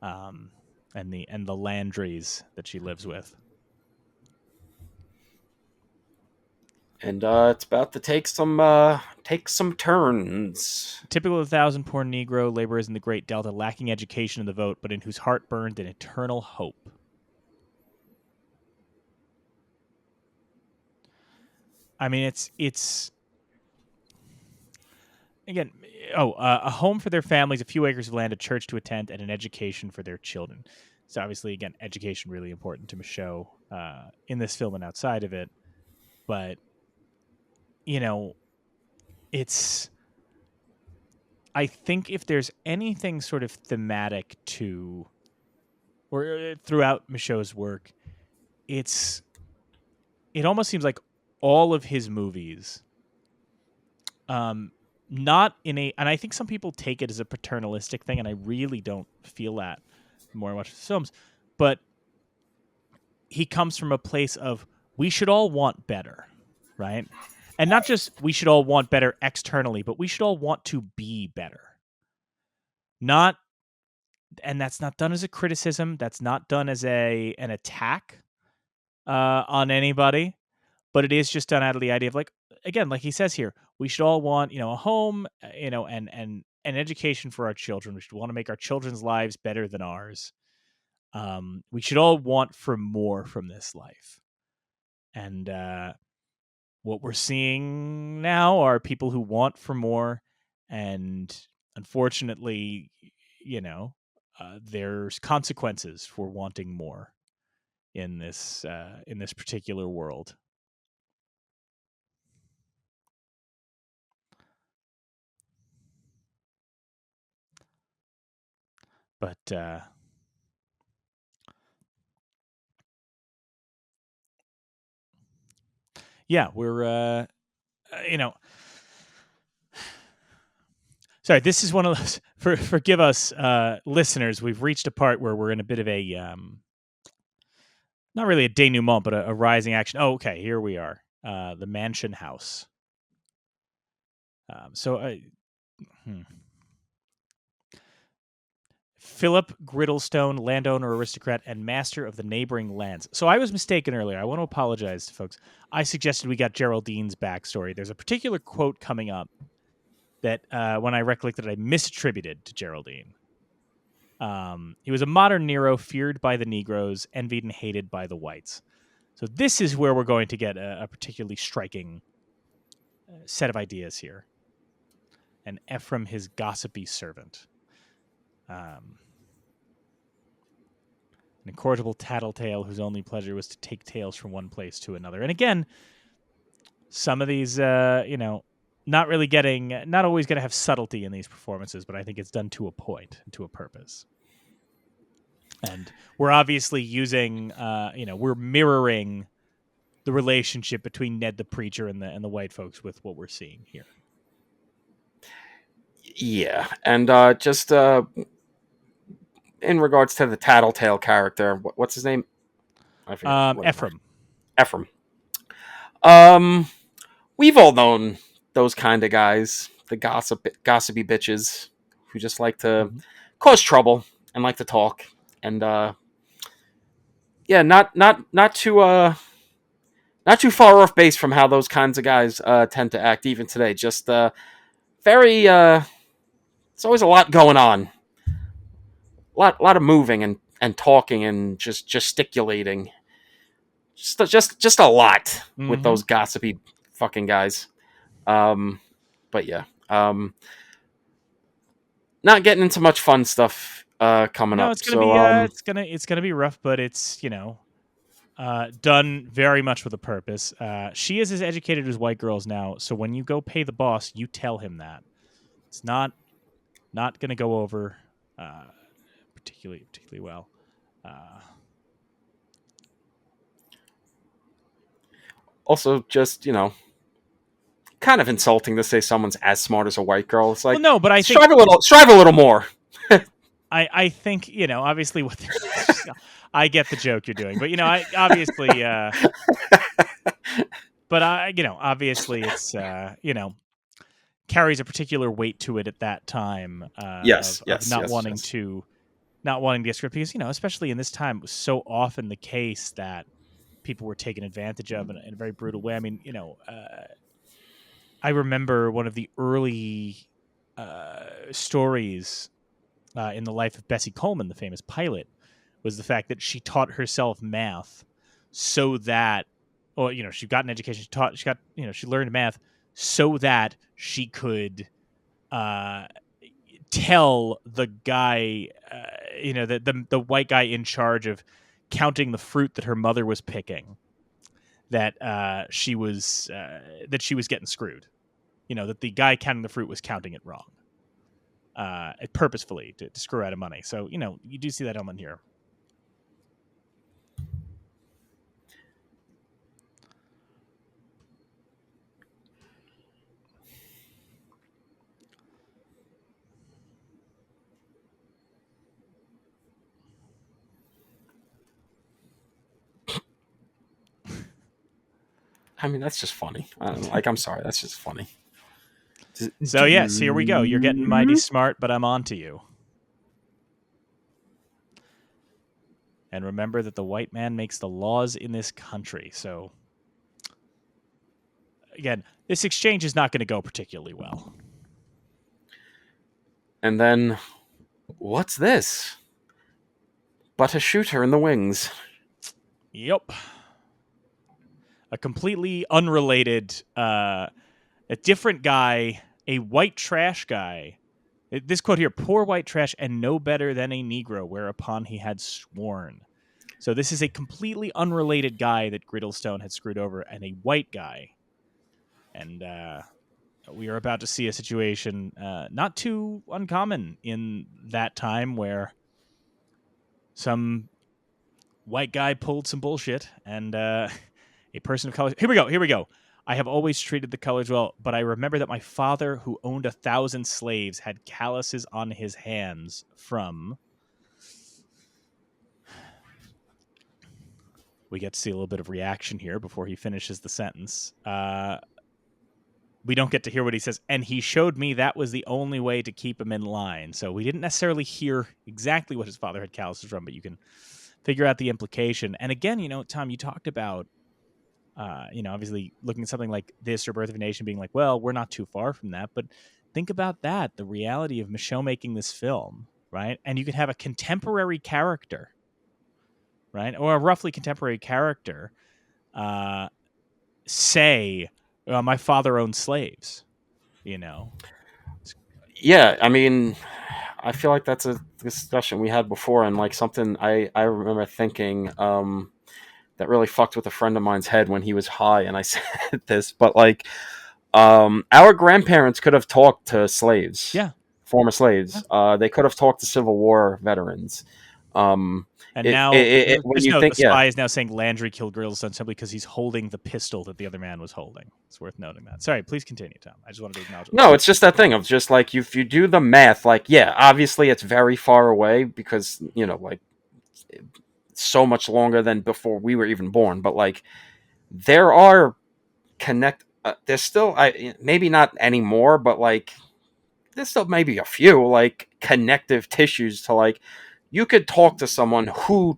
And the Landrys that she lives with. And it's about to take some turns. Typical of the 1,000 poor Negro laborers in the Great Delta, lacking education in the vote, but in whose heart burned an eternal hope. I mean, it's again, a home for their families, a few acres of land, a church to attend, and an education for their children. So obviously, again, education really important to Michaud in this film and outside of it. But I think if there's anything sort of thematic to, or throughout Michaud's work, it almost seems like all of his movies, not in a, and I think some people take it as a paternalistic thing, and I really don't feel that the more I watch his films, but he comes from a place of, we should all want better, right? And not just we should all want better externally, but we should all want to be better. And that's not done as a criticism. That's not done as an attack on anybody. But it is just done out of the idea of, like, again, like he says here, we should all want, a home, and an education for our children. We should want to make our children's lives better than ours. We should all want for more from this life. And what we're seeing now are people who want for more, and unfortunately, there's consequences for wanting more in this particular world. But yeah, we're sorry, this is one of those, forgive us, listeners, we've reached a part where we're in a bit of a not really a denouement, but a rising action. Oh, okay, here we are. The Mansion House. Philip Griddlestone, landowner, aristocrat, and master of the neighboring lands. So I was mistaken earlier. I want to apologize to folks. I suggested we got Geraldine's backstory. There's a particular quote coming up that when I recollected, I misattributed to Geraldine. He was a modern Nero, feared by the Negroes, envied and hated by the whites. So this is where we're going to get a particularly striking set of ideas here. And Ephraim, his gossipy servant. An incorrigible tattletale whose only pleasure was to take tales from one place to another. And again, some of these, not always going to have subtlety in these performances, but I think it's done to a point, to a purpose. And we're obviously using, we're mirroring the relationship between Ned the Preacher and the white folks with what we're seeing here. Yeah, and just in regards to the tattletale character, what's his name? I forget. Ephraim. Ephraim. We've all known those kind of guys, the gossipy bitches who just like to cause trouble and like to talk, and not too far off base from how those kinds of guys tend to act even today. Just very. It's always a lot going on. A lot of moving and talking and just gesticulating. Just a lot with those gossipy fucking guys. But yeah. Not getting into much fun stuff coming up. It's gonna be rough, but it's done very much with a purpose. She is as educated as white girls now, so when you go pay the boss, you tell him that. It's not going to go over. particularly well. Also, just, kind of insulting to say someone's as smart as a white girl. It's like, well, no, but I think strive a little more. I think, obviously what I get the joke you're doing, but I obviously but obviously it's carries a particular weight to it at that time Yes, of not wanting yes. to get script because especially in this time it was so often the case that people were taken advantage of in a very brutal way. I mean, I remember one of the early stories in the life of Bessie Coleman, the famous pilot, was the fact that she taught herself math so that, she got an education. She learned math so that she could tell the guy, the white guy in charge of counting the fruit that her mother was picking, that she was getting screwed. That the guy counting the fruit was counting it wrong, purposefully to screw out of money. So you do see that element here. I mean, that's just funny. I don't know. I'm sorry, that's just funny. So yes, here we go. You're getting mighty smart, but I'm on to you. And remember that the white man makes the laws in this country. So again, this exchange is not going to go particularly well. And then, what's this? But a shooter in the wings. Yep. A completely unrelated, a different guy, a white trash guy. This quote here, poor white trash and no better than a Negro, whereupon he had sworn. So this is a completely unrelated guy that Griddlestone had screwed over, and a white guy. And we are about to see a situation not too uncommon in that time where some white guy pulled some bullshit and a person of color. Here we go. I have always treated the colors well, but I remember that my father, who owned 1,000 slaves, had calluses on his hands from... We get to see a little bit of reaction here before he finishes the sentence. We don't get to hear what he says, and he showed me that was the only way to keep him in line. So we didn't necessarily hear exactly what his father had calluses from, but you can figure out the implication. And again, Tom, you talked about, obviously looking at something like this or Birth of a Nation being like, well, we're not too far from that. But think about that, the reality of Micheaux making this film, right? And you could have a contemporary character, right? Or a roughly contemporary character say, my father owned slaves, Yeah, I mean, I feel like that's a discussion we had before, and like something I remember thinking that really fucked with a friend of mine's head when he was high, and I said this, but like our grandparents could have talked to slaves, former slaves. Yeah. They could have talked to Civil War veterans. And now, when you think, the spy yeah, is now saying Landry killed Griddlestone simply because he's holding the pistol that the other man was holding. It's worth noting that. Sorry, please continue, Tom. I just wanted to acknowledge. No, it's just that thing of just like if you do the math, like yeah, obviously it's very far away because like so much longer than before we were even born. But like there are there's still maybe not anymore, but like there's still maybe a few like connective tissues to like. You could talk to someone who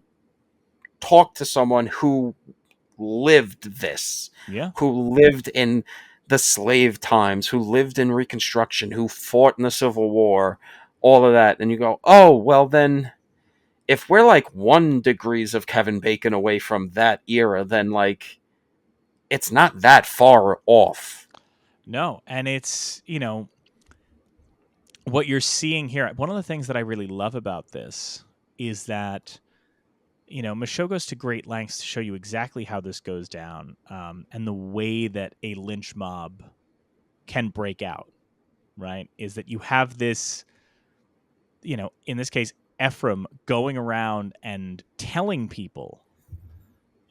lived this, who lived in the slave times, who lived in Reconstruction, who fought in the Civil War, all of that. And you go, oh, well then, if we're like 1 degrees of Kevin Bacon away from that era, then like, it's not that far off. No, and it's, what you're seeing here, one of the things that I really love about this is that, Micheaux goes to great lengths to show you exactly how this goes down, and the way that a lynch mob can break out, right? Is that you have this, in this case, Ephraim going around and telling people,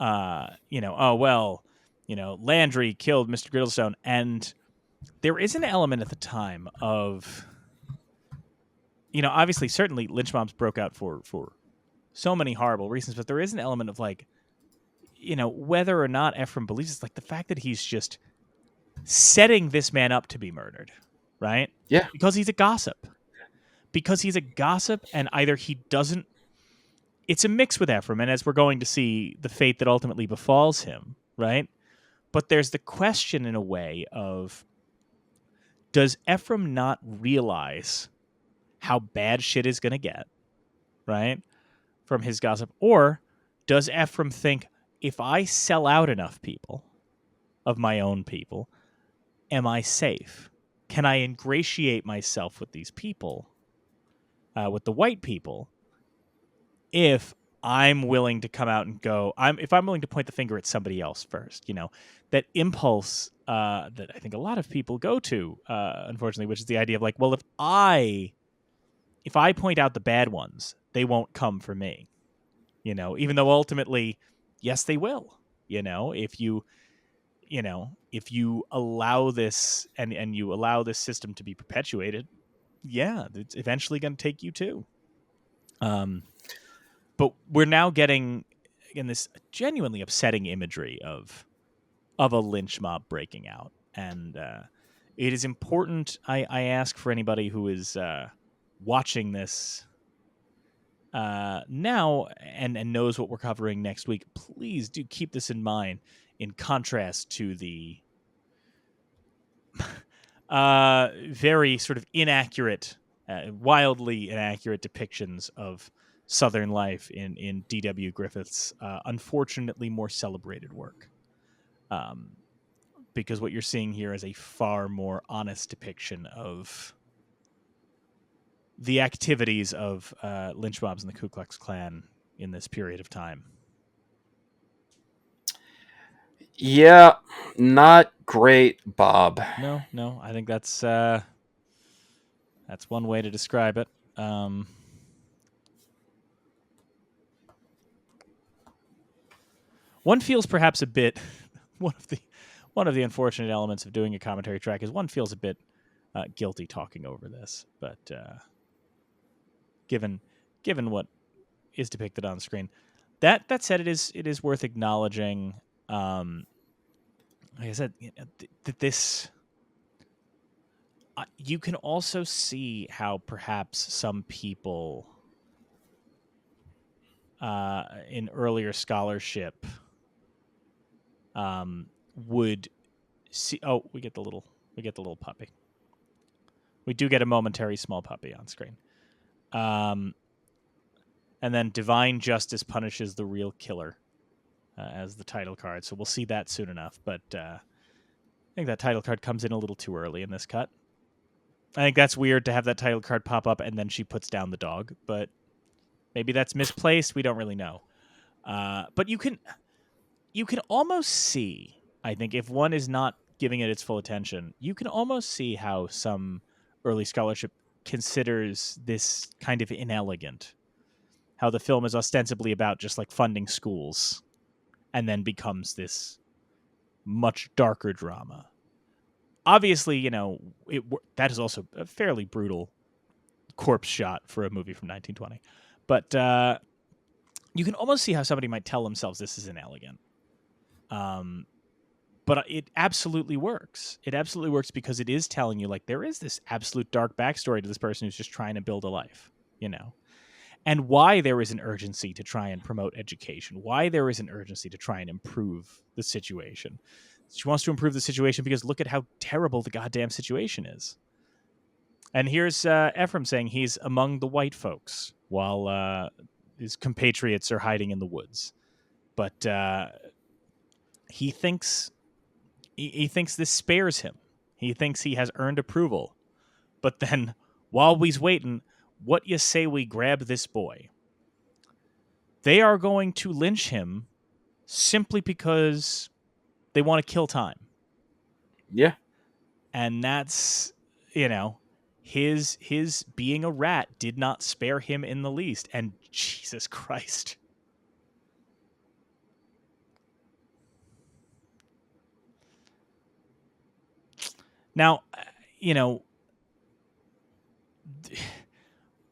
Landry killed Mr. Griddlestone. And there is an element at the time of, obviously, certainly lynch mobs broke out for so many horrible reasons, but there is an element of like, whether or not Ephraim believes it's like the fact that he's just setting this man up to be murdered, right? Yeah. Because he's a gossip. And either he doesn't. It's a mix with Ephraim, and as we're going to see, the fate that ultimately befalls him, right? But there's the question in a way of, does Ephraim not realize how bad shit is going to get, right, from his gossip? Or does Ephraim think, if I sell out enough people, of my own people, am I safe? Can I ingratiate myself with these people, with the white people, if I'm willing to come out and go, if I'm willing to point the finger at somebody else first, that impulse that I think a lot of people go to, unfortunately, which is the idea of like, well, if I point out the bad ones, they won't come for me, even though ultimately, yes, they will, if you allow this and you allow this system to be perpetuated, yeah, it's eventually going to take you too. But we're now getting in this genuinely upsetting imagery of a lynch mob breaking out. And it is important, I ask for anybody who is watching this now and knows what we're covering next week, please do keep this in mind in contrast to the very sort of inaccurate, wildly inaccurate depictions of Southern life in D.W. Griffith's unfortunately more celebrated work. Because what you're seeing here is a far more honest depiction of the activities of lynch mobs and the Ku Klux Klan in this period of time. Yeah, not great, Bob. No, I think that's one way to describe it. One feels perhaps a bit one of the unfortunate elements of doing a commentary track is one feels a bit guilty talking over this, but given what is depicted on the screen, that said, it is worth acknowledging. Like I said, that this you can also see how perhaps some people in earlier scholarship would see. Oh, we get the little puppy. We do get a momentary small puppy on screen. And then Divine Justice punishes the real killer as the title card. So we'll see that soon enough. But I think that title card comes in a little too early in this cut. I think that's weird to have that title card pop up and then she puts down the dog. But maybe that's misplaced. We don't really know. But you can almost see, I think, if one is not giving it its full attention, you can almost see how some early scholarship considers this kind of inelegant. How the film is ostensibly about just like funding schools and then becomes this much darker drama. Obviously, that is also a fairly brutal corpse shot for a movie from 1920. But you can almost see how somebody might tell themselves this is inelegant. But it absolutely works. It absolutely works because it is telling you, like, there is this absolute dark backstory to this person who's just trying to build a life, and why there is an urgency to try and promote education, why there is an urgency to try and improve the situation. She wants to improve the situation because look at how terrible the goddamn situation is. And here's Ephraim saying he's among the white folks while his compatriots are hiding in the woods. But he thinks this spares him. He thinks he has earned approval. But then, while we's waiting, what you say we grab this boy? They are going to lynch him simply because they want to kill time. Yeah. And that's, his being a rat did not spare him in the least. And Jesus Christ. Now,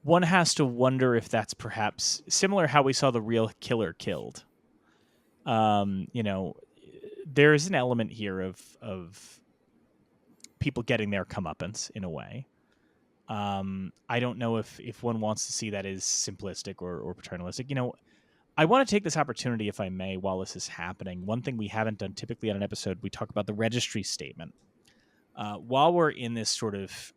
one has to wonder if that's perhaps similar how we saw the real killer killed. There is an element here of people getting their comeuppance in a way. I don't know if one wants to see that as simplistic or paternalistic. I want to take this opportunity, if I may, while this is happening. One thing we haven't done typically on an episode, we talk about the registry statement. While we're in this sort of,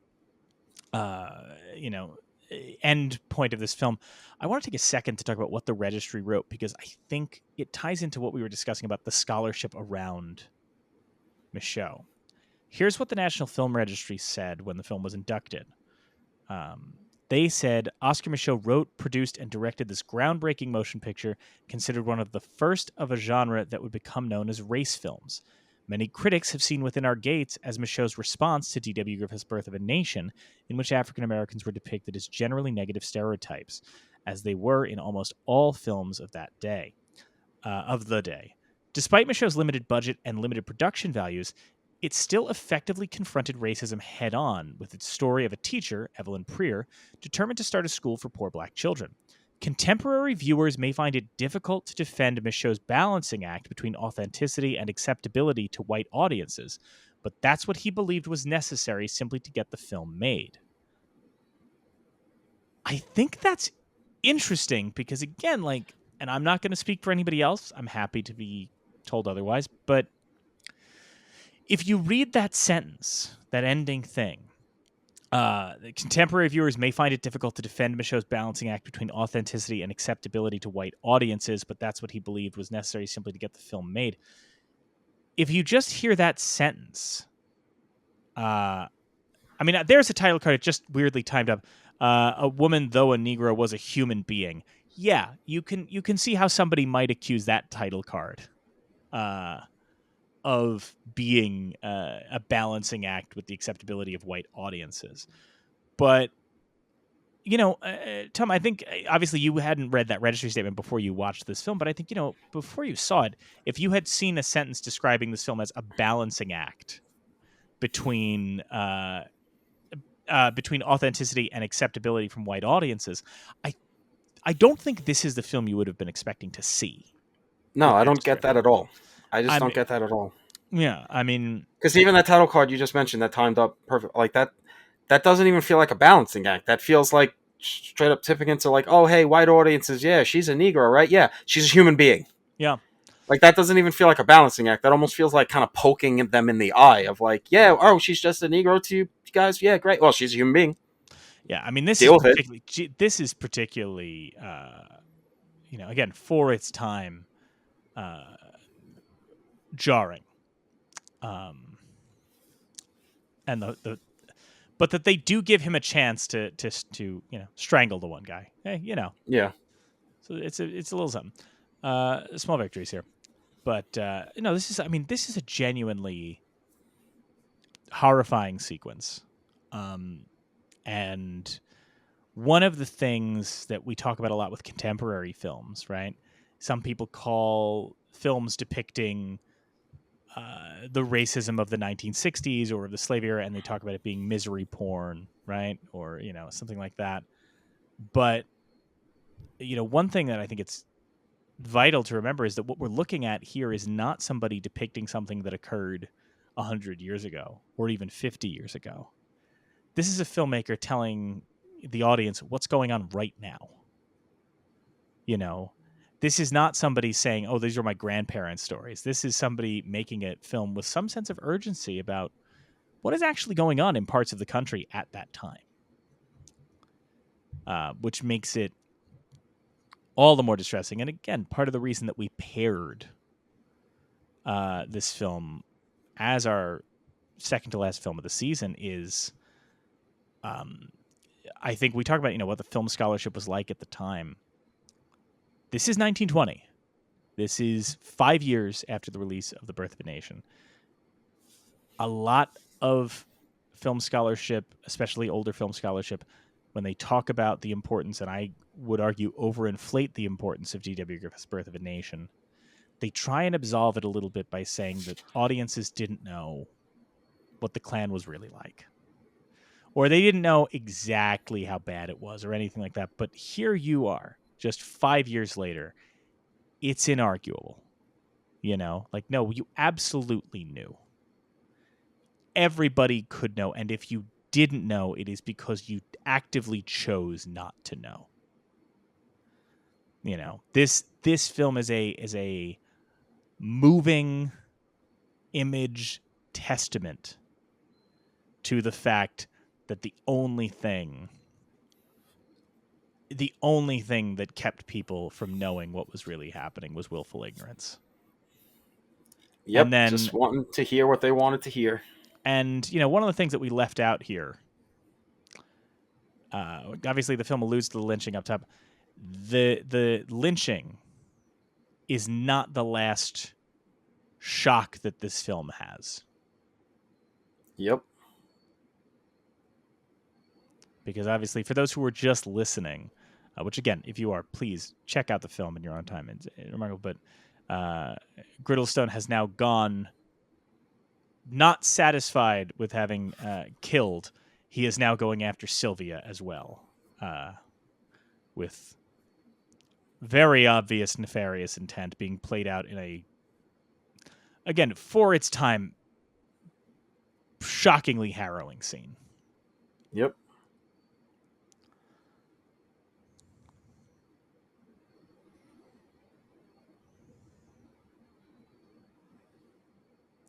end point of this film, I want to take a second to talk about what the registry wrote, because I think it ties into what we were discussing about the scholarship around Michaud. Here's what the National Film Registry said when the film was inducted. They said, Oscar Michaud wrote, produced, and directed this groundbreaking motion picture, considered one of the first of a genre that would become known as race films. Many critics have seen Within Our Gates as Michaud's response to D.W. Griffith's Birth of a Nation, in which African Americans were depicted as generally negative stereotypes, as they were in almost all films of that day, of the day. Despite Michaud's limited budget and limited production values, it still effectively confronted racism head-on with its story of a teacher, Evelyn Preer, determined to start a school for poor black children. Contemporary viewers may find it difficult to defend Michaud's balancing act between authenticity and acceptability to white audiences, but that's what he believed was necessary simply to get the film made. I think that's interesting because, again, and I'm not going to speak for anybody else. I'm happy to be told otherwise, but if you read that sentence, that ending thing, contemporary viewers may find it difficult to defend Michaud's balancing act between authenticity and acceptability to white audiences, but that's what he believed was necessary simply to get the film made. If you just hear that sentence, there's a title card. It just weirdly timed up. A woman, though a Negro, was a human being. Yeah, you can see how somebody might accuse that title card of being a balancing act with the acceptability of white audiences. But, Tom, I think obviously you hadn't read that registry statement before you watched this film, but I think, before you saw it, if you had seen a sentence describing this film as a balancing act between authenticity and acceptability from white audiences, I don't think this is the film you would have been expecting to see. No, I don't get that at all. I just don't get that at all. Yeah, because even that title card you just mentioned that timed up perfect, like that doesn't even feel like a balancing act. That feels like straight up tipping into oh, hey, white audiences, yeah, she's a Negro, right? Yeah, she's a human being. Yeah. That doesn't even feel like a balancing act. That almost feels like kind of poking them in the eye of yeah, oh, she's just a Negro to you guys. Yeah, great. Well, she's a human being. Yeah, this is particularly, again, for its time, jarring. And but that they do give him a chance to strangle the one guy. Hey, Yeah. So it's a little something. Small victories here, but this is a genuinely horrifying sequence. And one of the things that we talk about a lot with contemporary films, right? Some people call films depicting the racism of the 1960s or the slave era, and they talk about it being misery porn, right? Or, something like that. But, one thing that I think it's vital to remember is that what we're looking at here is not somebody depicting something that occurred 100 years ago or even 50 years ago. This is a filmmaker telling the audience what's going on right now. This is not somebody saying, oh, these are my grandparents' stories. This is somebody making a film with some sense of urgency about what is actually going on in parts of the country at that time, which makes it all the more distressing. And again, part of the reason that we paired this film as our second to last film of the season is, I think we talk about, what the film scholarship was like at the time. This is 1920. This is 5 years after the release of The Birth of a Nation. A lot of film scholarship, especially older film scholarship, when they talk about the importance, and I would argue overinflate the importance of G.W. Griffith's Birth of a Nation, they try and absolve it a little bit by saying that audiences didn't know what the Klan was really like. Or they didn't know exactly how bad it was or anything like that. But here you are, just 5 years later. It's inarguable. Like, no, you absolutely knew. Everybody could know. And if you didn't know, it is because you actively chose not to know. This film is a moving image testament to the fact that the only thing that kept people from knowing what was really happening was willful ignorance. Yep, and then, just wanting to hear what they wanted to hear. And, one of the things that we left out here, obviously the film alludes to the lynching up top. The lynching is not the last shock that this film has. Yep. Because obviously, for those who were just listening, which again, if you are, please check out the film in your own time. It's remarkable. But Griddlestone has now gone, not satisfied with having killed. He is now going after Sylvia as well, with very obvious nefarious intent being played out in a, again, for its time, shockingly harrowing scene. Yep.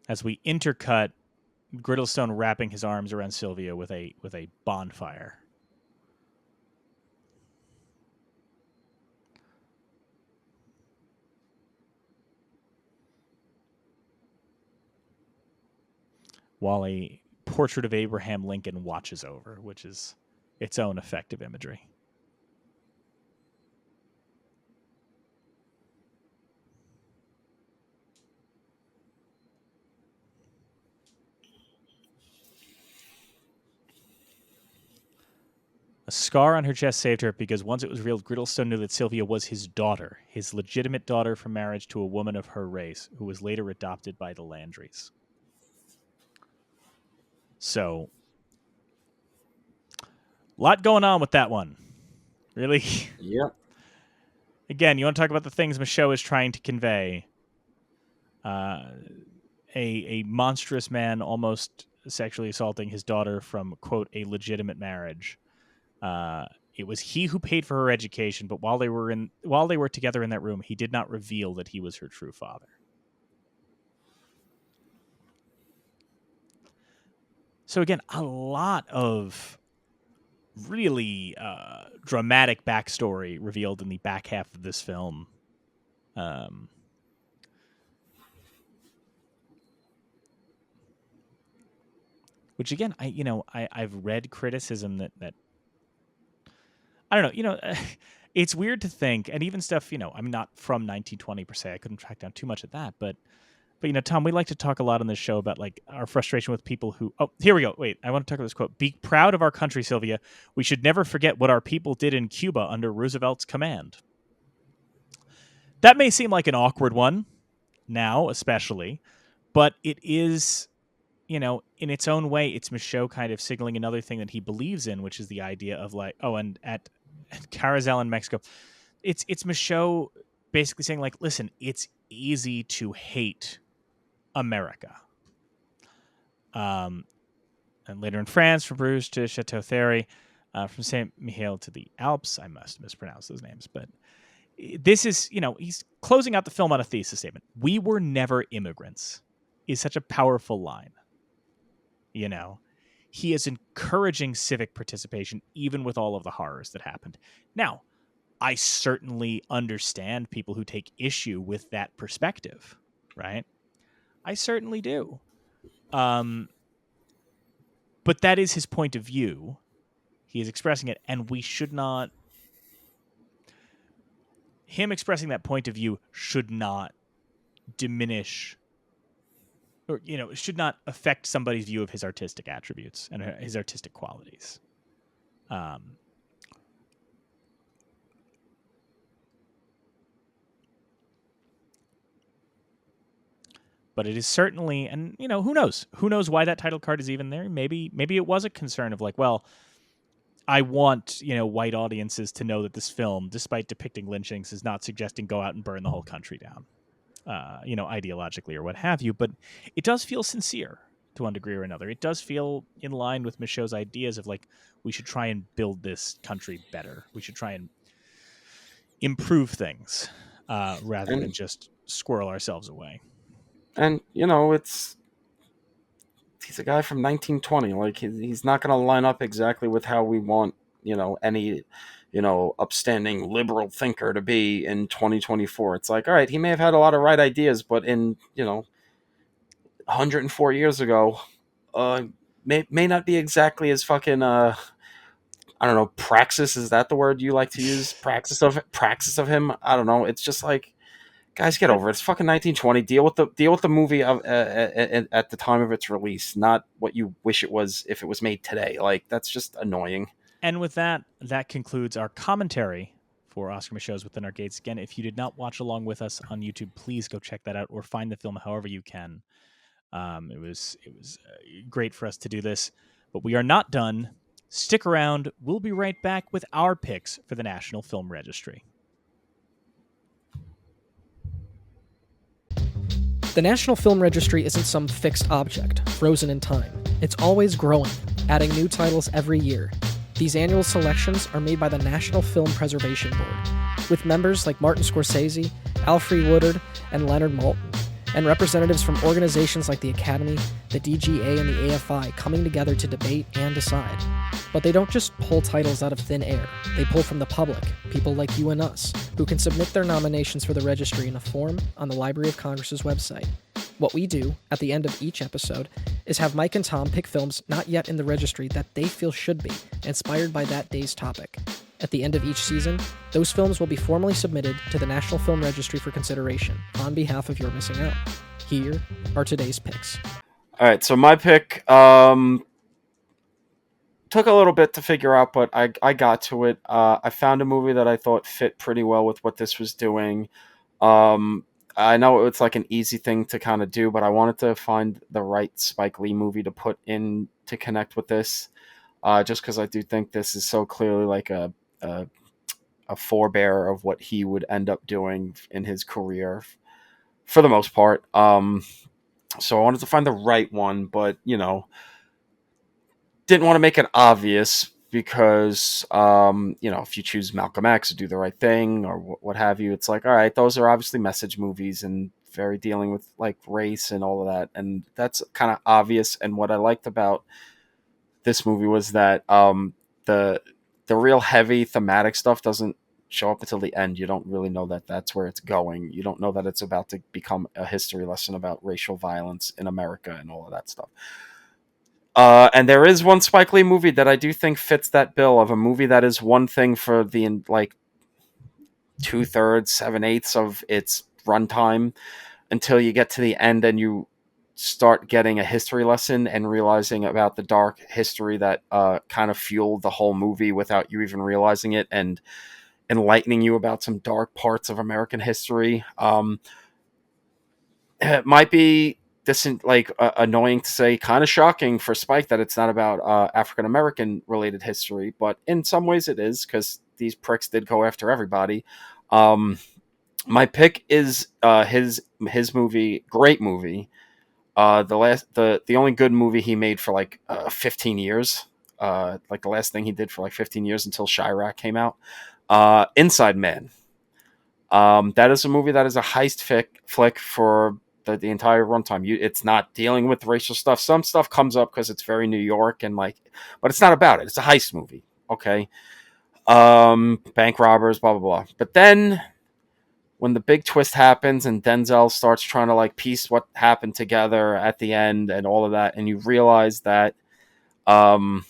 As we intercut Griddlestone wrapping his arms around Sylvia with a bonfire. While a portrait of Abraham Lincoln watches over, which is its own effective imagery. A scar on her chest saved her because once it was revealed, Griddlestone knew that Sylvia was his daughter, his legitimate daughter from marriage to a woman of her race, who was later adopted by the Landrys. So, a lot going on with that one. Really? Yep. Again, you want to talk about the things Michaud is trying to convey. A monstrous man almost sexually assaulting his daughter from, quote, a legitimate marriage. It was he who paid for her education, but while they were together in that room, he did not reveal that he was her true father. So again, a lot of really dramatic backstory revealed in the back half of this film. Which again, I've read criticism that I don't know, it's weird to think, and even stuff, I'm not from 1920 per se. I couldn't track down too much of that, but Tom, we like to talk a lot on this show about like our frustration with people who. Oh, here we go. Wait, I want to talk about this quote. "Be proud of our country, Sylvia. We should never forget what our people did in Cuba under Roosevelt's command." That may seem like an awkward one now, especially, but it is, in its own way, it's Michaud kind of signaling another thing that he believes in, which is the idea of like, and at Carrizal in Mexico, it's Michaud basically saying like, listen, it's easy to hate America. And later in France, from Bruges to Chateau Thierry, from Saint Mihiel to the Alps. I must mispronounce those names, but this is, he's closing out the film on a thesis statement. "We were never immigrants" is such a powerful line. He is encouraging civic participation, even with all of the horrors that happened. Now, I certainly understand people who take issue with that perspective, right? I certainly do. But that is his point of view. He is expressing it, and we should not... Him expressing that point of view should not diminish or it should not affect somebody's view of his artistic attributes and his artistic qualities. But it is certainly, and who knows? Who knows why that title card is even there? Maybe it was a concern of like, well, I want white audiences to know that this film, despite depicting lynchings, is not suggesting go out and burn the whole country down, ideologically or what have you. But it does feel sincere to one degree or another. It does feel in line with Michaud's ideas of like, we should try and build this country better. We should try and improve things rather than just squirrel ourselves away. And he's a guy from 1920. Like he's not going to line up exactly with how we want any upstanding liberal thinker to be in 2024. It's like, all right, he may have had a lot of right ideas, but in 104 years ago, may not be exactly as fucking I don't know, praxis, is that the word you like to use? Praxis of him. I don't know. It's just like, guys, get over it. It's fucking 1920. Deal with the movie of at the time of its release, not what you wish it was if it was made today. Like, that's just annoying. And with that concludes our commentary for Oscar Michaud's Within Our Gates. Again, if you did not watch along with us on YouTube, please go check that out or find the film however you can. It was great for us to do this, but we are not done. Stick around. We'll be right back with our picks for the National Film Registry. The National Film Registry isn't some fixed object, frozen in time. It's always growing, adding new titles every year. These annual selections are made by the National Film Preservation Board, with members like Martin Scorsese, Alfre Woodard, and Leonard Maltin, and representatives from organizations like the Academy, the DGA, and the AFI coming together to debate and decide. But they don't just pull titles out of thin air. They pull from the public, people like you and us, who can submit their nominations for the registry in a form on the Library of Congress's website. What we do, at the end of each episode, is have Mike and Tom pick films not yet in the registry that they feel should be, inspired by that day's topic. At the end of each season, those films will be formally submitted to the National Film Registry for consideration, on behalf of You're Missing Out. Here are today's picks. All right, so my pick took a little bit to figure out, but I got to it. I found a movie that I thought fit pretty well with what this was doing. I know it's like an easy thing to kind of do, but I wanted to find the right Spike Lee movie to put in to connect with this, just because I do think this is so clearly like a forebear of what he would end up doing in his career, for the most part. So I wanted to find the right one, but didn't want to make it obvious because if you choose Malcolm X or Do the Right Thing or what have you, it's like, all right, those are obviously message movies and very dealing with like race and all of that, and that's kind of obvious. And what I liked about this movie was that the real heavy thematic stuff doesn't show up until the end. You don't really know that that's where it's going. You don't know that it's about to become a history lesson about racial violence in America and all of that stuff. And there is one Spike Lee movie that I do think fits that bill of a movie that is one thing for the like 2/3, 7/8 of its runtime until you get to the end and you start getting a history lesson and realizing about the dark history that kind of fueled the whole movie without you even realizing it, and enlightening you about some dark parts of American history. It might be annoying to say, kind of shocking for Spike that it's not about African American related history, but in some ways it is, because these pricks did go after everybody. My pick is his movie, great movie. The only good movie he made for like 15 years. Like the last thing he did for like 15 years until Chirac came out. Inside Man. That is a movie that is a heist flick for the entire runtime. It's not dealing with racial stuff. Some stuff comes up because it's very New York and like, but it's not about it. It's a heist movie. Okay. Bank robbers, blah, blah, blah. But then when the big twist happens and Denzel starts trying to like piece what happened together at the end and all of that, and you realize that, fuck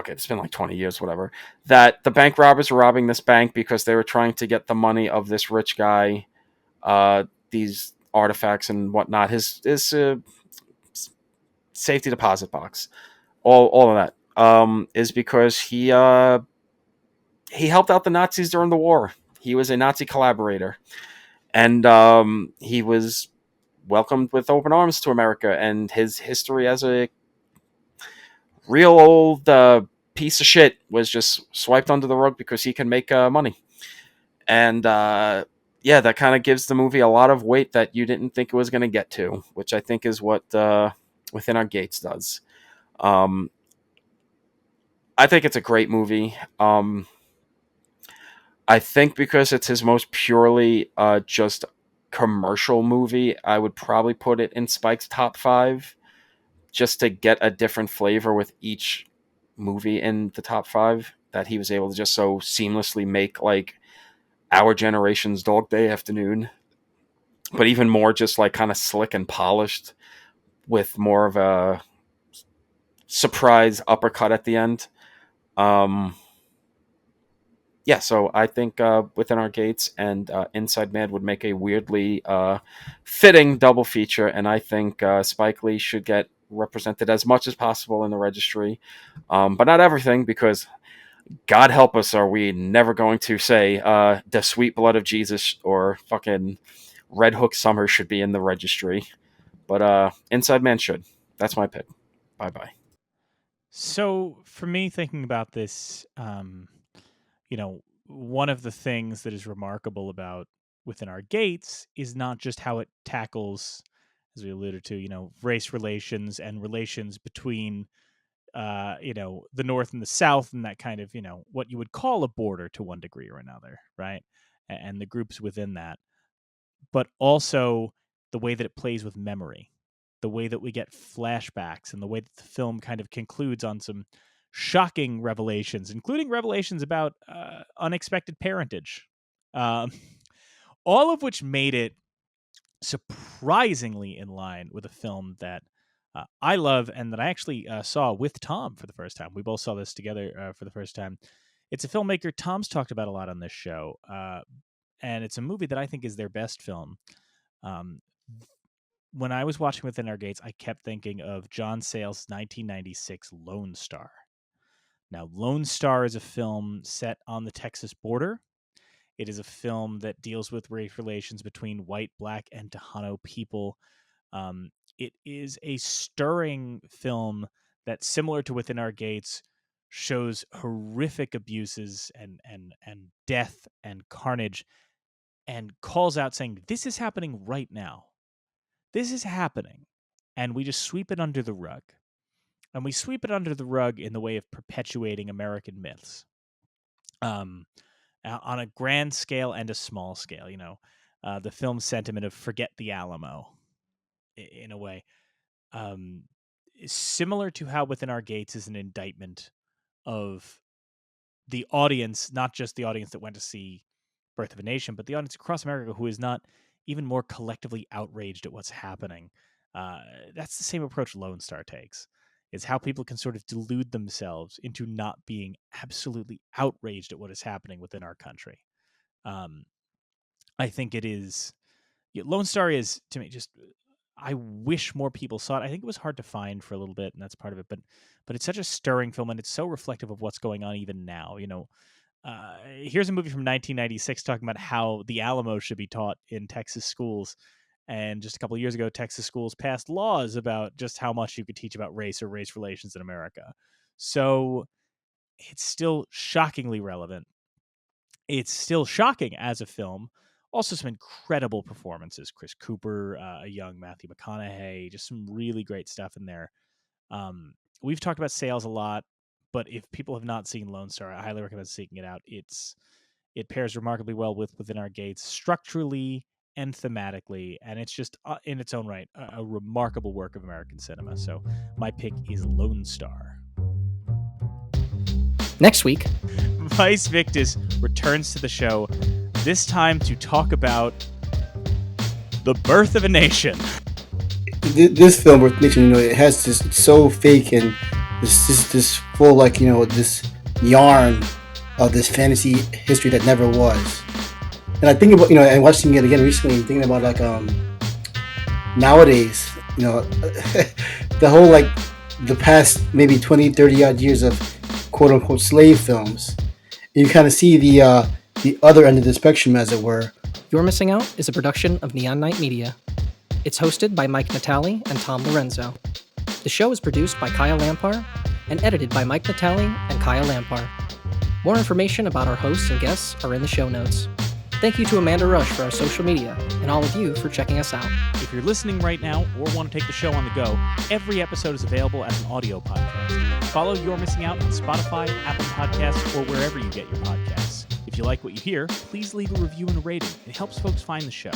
it, it's been like 20 years, whatever, that the bank robbers were robbing this bank because they were trying to get the money of this rich guy. These artifacts and whatnot, his safety deposit box, all of that, is because he helped out the Nazis during the war. He was a Nazi collaborator, and he was welcomed with open arms to America. And his history as a real old piece of shit was just swiped under the rug because he can make money. And yeah, that kind of gives the movie a lot of weight that you didn't think it was going to get to, which I think is what Within Our Gates does. I think it's a great movie. I think because it's his most purely just commercial movie, I would probably put it in Spike's top 5, just to get a different flavor with each movie in the top 5, that he was able to just so seamlessly make, like, our generation's Dog Day Afternoon, but even more just like kind of slick and polished with more of a surprise uppercut at the end. Yeah, so I think Within Our Gates and Inside Man would make a weirdly fitting double feature, and I think Spike Lee should get represented as much as possible in the registry, but not everything, because God help us, are we never going to say The Sweet Blood of Jesus or fucking Red Hook Summer should be in the registry, but Inside Man should. That's my pick. Bye-bye. So for me, thinking about this, one of the things that is remarkable about Within Our Gates is not just how it tackles, as we alluded to, race relations and relations between, the North and the South, and that kind of, what you would call a border to one degree or another, right? And the groups within that, but also the way that it plays with memory, the way that we get flashbacks, and the way that the film kind of concludes on some shocking revelations, including revelations about unexpected parentage, all of which made it surprisingly in line with a film that I love, and that I actually saw with Tom for the first time. We both saw this together for the first time. It's a filmmaker Tom's talked about a lot on this show, and it's a movie that I think is their best film. When I was watching Within Our Gates, I kept thinking of John Sayles' 1996 Lone Star. Now, Lone Star is a film set on the Texas border. It is a film that deals with race relations between white, black, and Tejano people. It is a stirring film that, similar to Within Our Gates, shows horrific abuses and death and carnage, and calls out saying, this is happening right now. This is happening. And we just sweep it under the rug. And we sweep it under the rug in the way of perpetuating American myths. On a grand scale and a small scale, the film sentiment of forget the Alamo, in a way. Similar to how Within Our Gates is an indictment of the audience, not just the audience that went to see Birth of a Nation, but the audience across America who is not even more collectively outraged at what's happening. That's the same approach Lone Star takes. It's how people can sort of delude themselves into not being absolutely outraged at what is happening within our country. I think it is... Lone Star is, to me, just... I wish more people saw it. I think it was hard to find for a little bit, and that's part of it. But it's such a stirring film, and it's so reflective of what's going on even now. Here's a movie from 1996 talking about how the Alamo should be taught in Texas schools. And just a couple of years ago, Texas schools passed laws about just how much you could teach about race or race relations in America. So it's still shockingly relevant. It's still shocking as a film. Also some incredible performances. Chris Cooper, a young Matthew McConaughey, just some really great stuff in there. We've talked about Sayles a lot, but if people have not seen Lone Star, I highly recommend seeking it out. It pairs remarkably well with Within Our Gates, structurally and thematically, and it's just in its own right a remarkable work of American cinema. So my pick is Lone Star. Next week, Vice Victus returns to the show, this time to talk about The Birth of a Nation. This film, Birth of a Nation, it has this, it's so fake, and this full, this yarn of this fantasy history that never was. And I think about, and watching it again recently, thinking about nowadays, the whole like the past maybe 20, 30 odd years of quote unquote slave films, you kind of see the other end of the spectrum, as it were. You're Missing Out is a production of Neon Night Media. It's hosted by Mike Natale and Tom Lorenzo. The show is produced by Kyle Lampar and edited by Mike Natale and Kyle Lampar. More information about our hosts and guests are in the show notes. Thank you to Amanda Rush for our social media, and all of you for checking us out. If you're listening right now or want to take the show on the go, every episode is available as an audio podcast. Follow You're Missing Out on Spotify, Apple Podcasts, or wherever you get your podcasts. If you like what you hear, please leave a review and a rating. It helps folks find the show.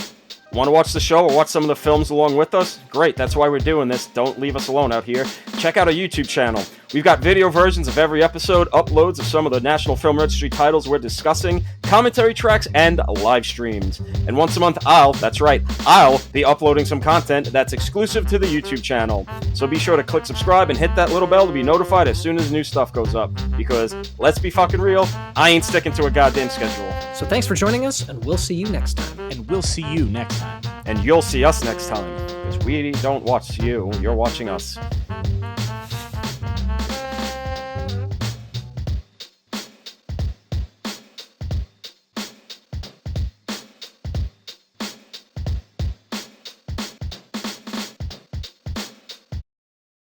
Want to watch the show or watch some of the films along with us? Great, that's why we're doing this. Don't leave us alone out here. Check out our YouTube channel. We've got video versions of every episode, uploads of some of the National Film Registry titles we're discussing, commentary tracks, and live streams. And once a month, I'll be uploading some content that's exclusive to the YouTube channel. So be sure to click subscribe and hit that little bell to be notified as soon as new stuff goes up. Because, let's be fucking real, I ain't sticking to a goddamn schedule. So thanks for joining us, and we'll see you next time. And we'll see you next time. And you'll see us next time. Because we don't watch you, you're watching us.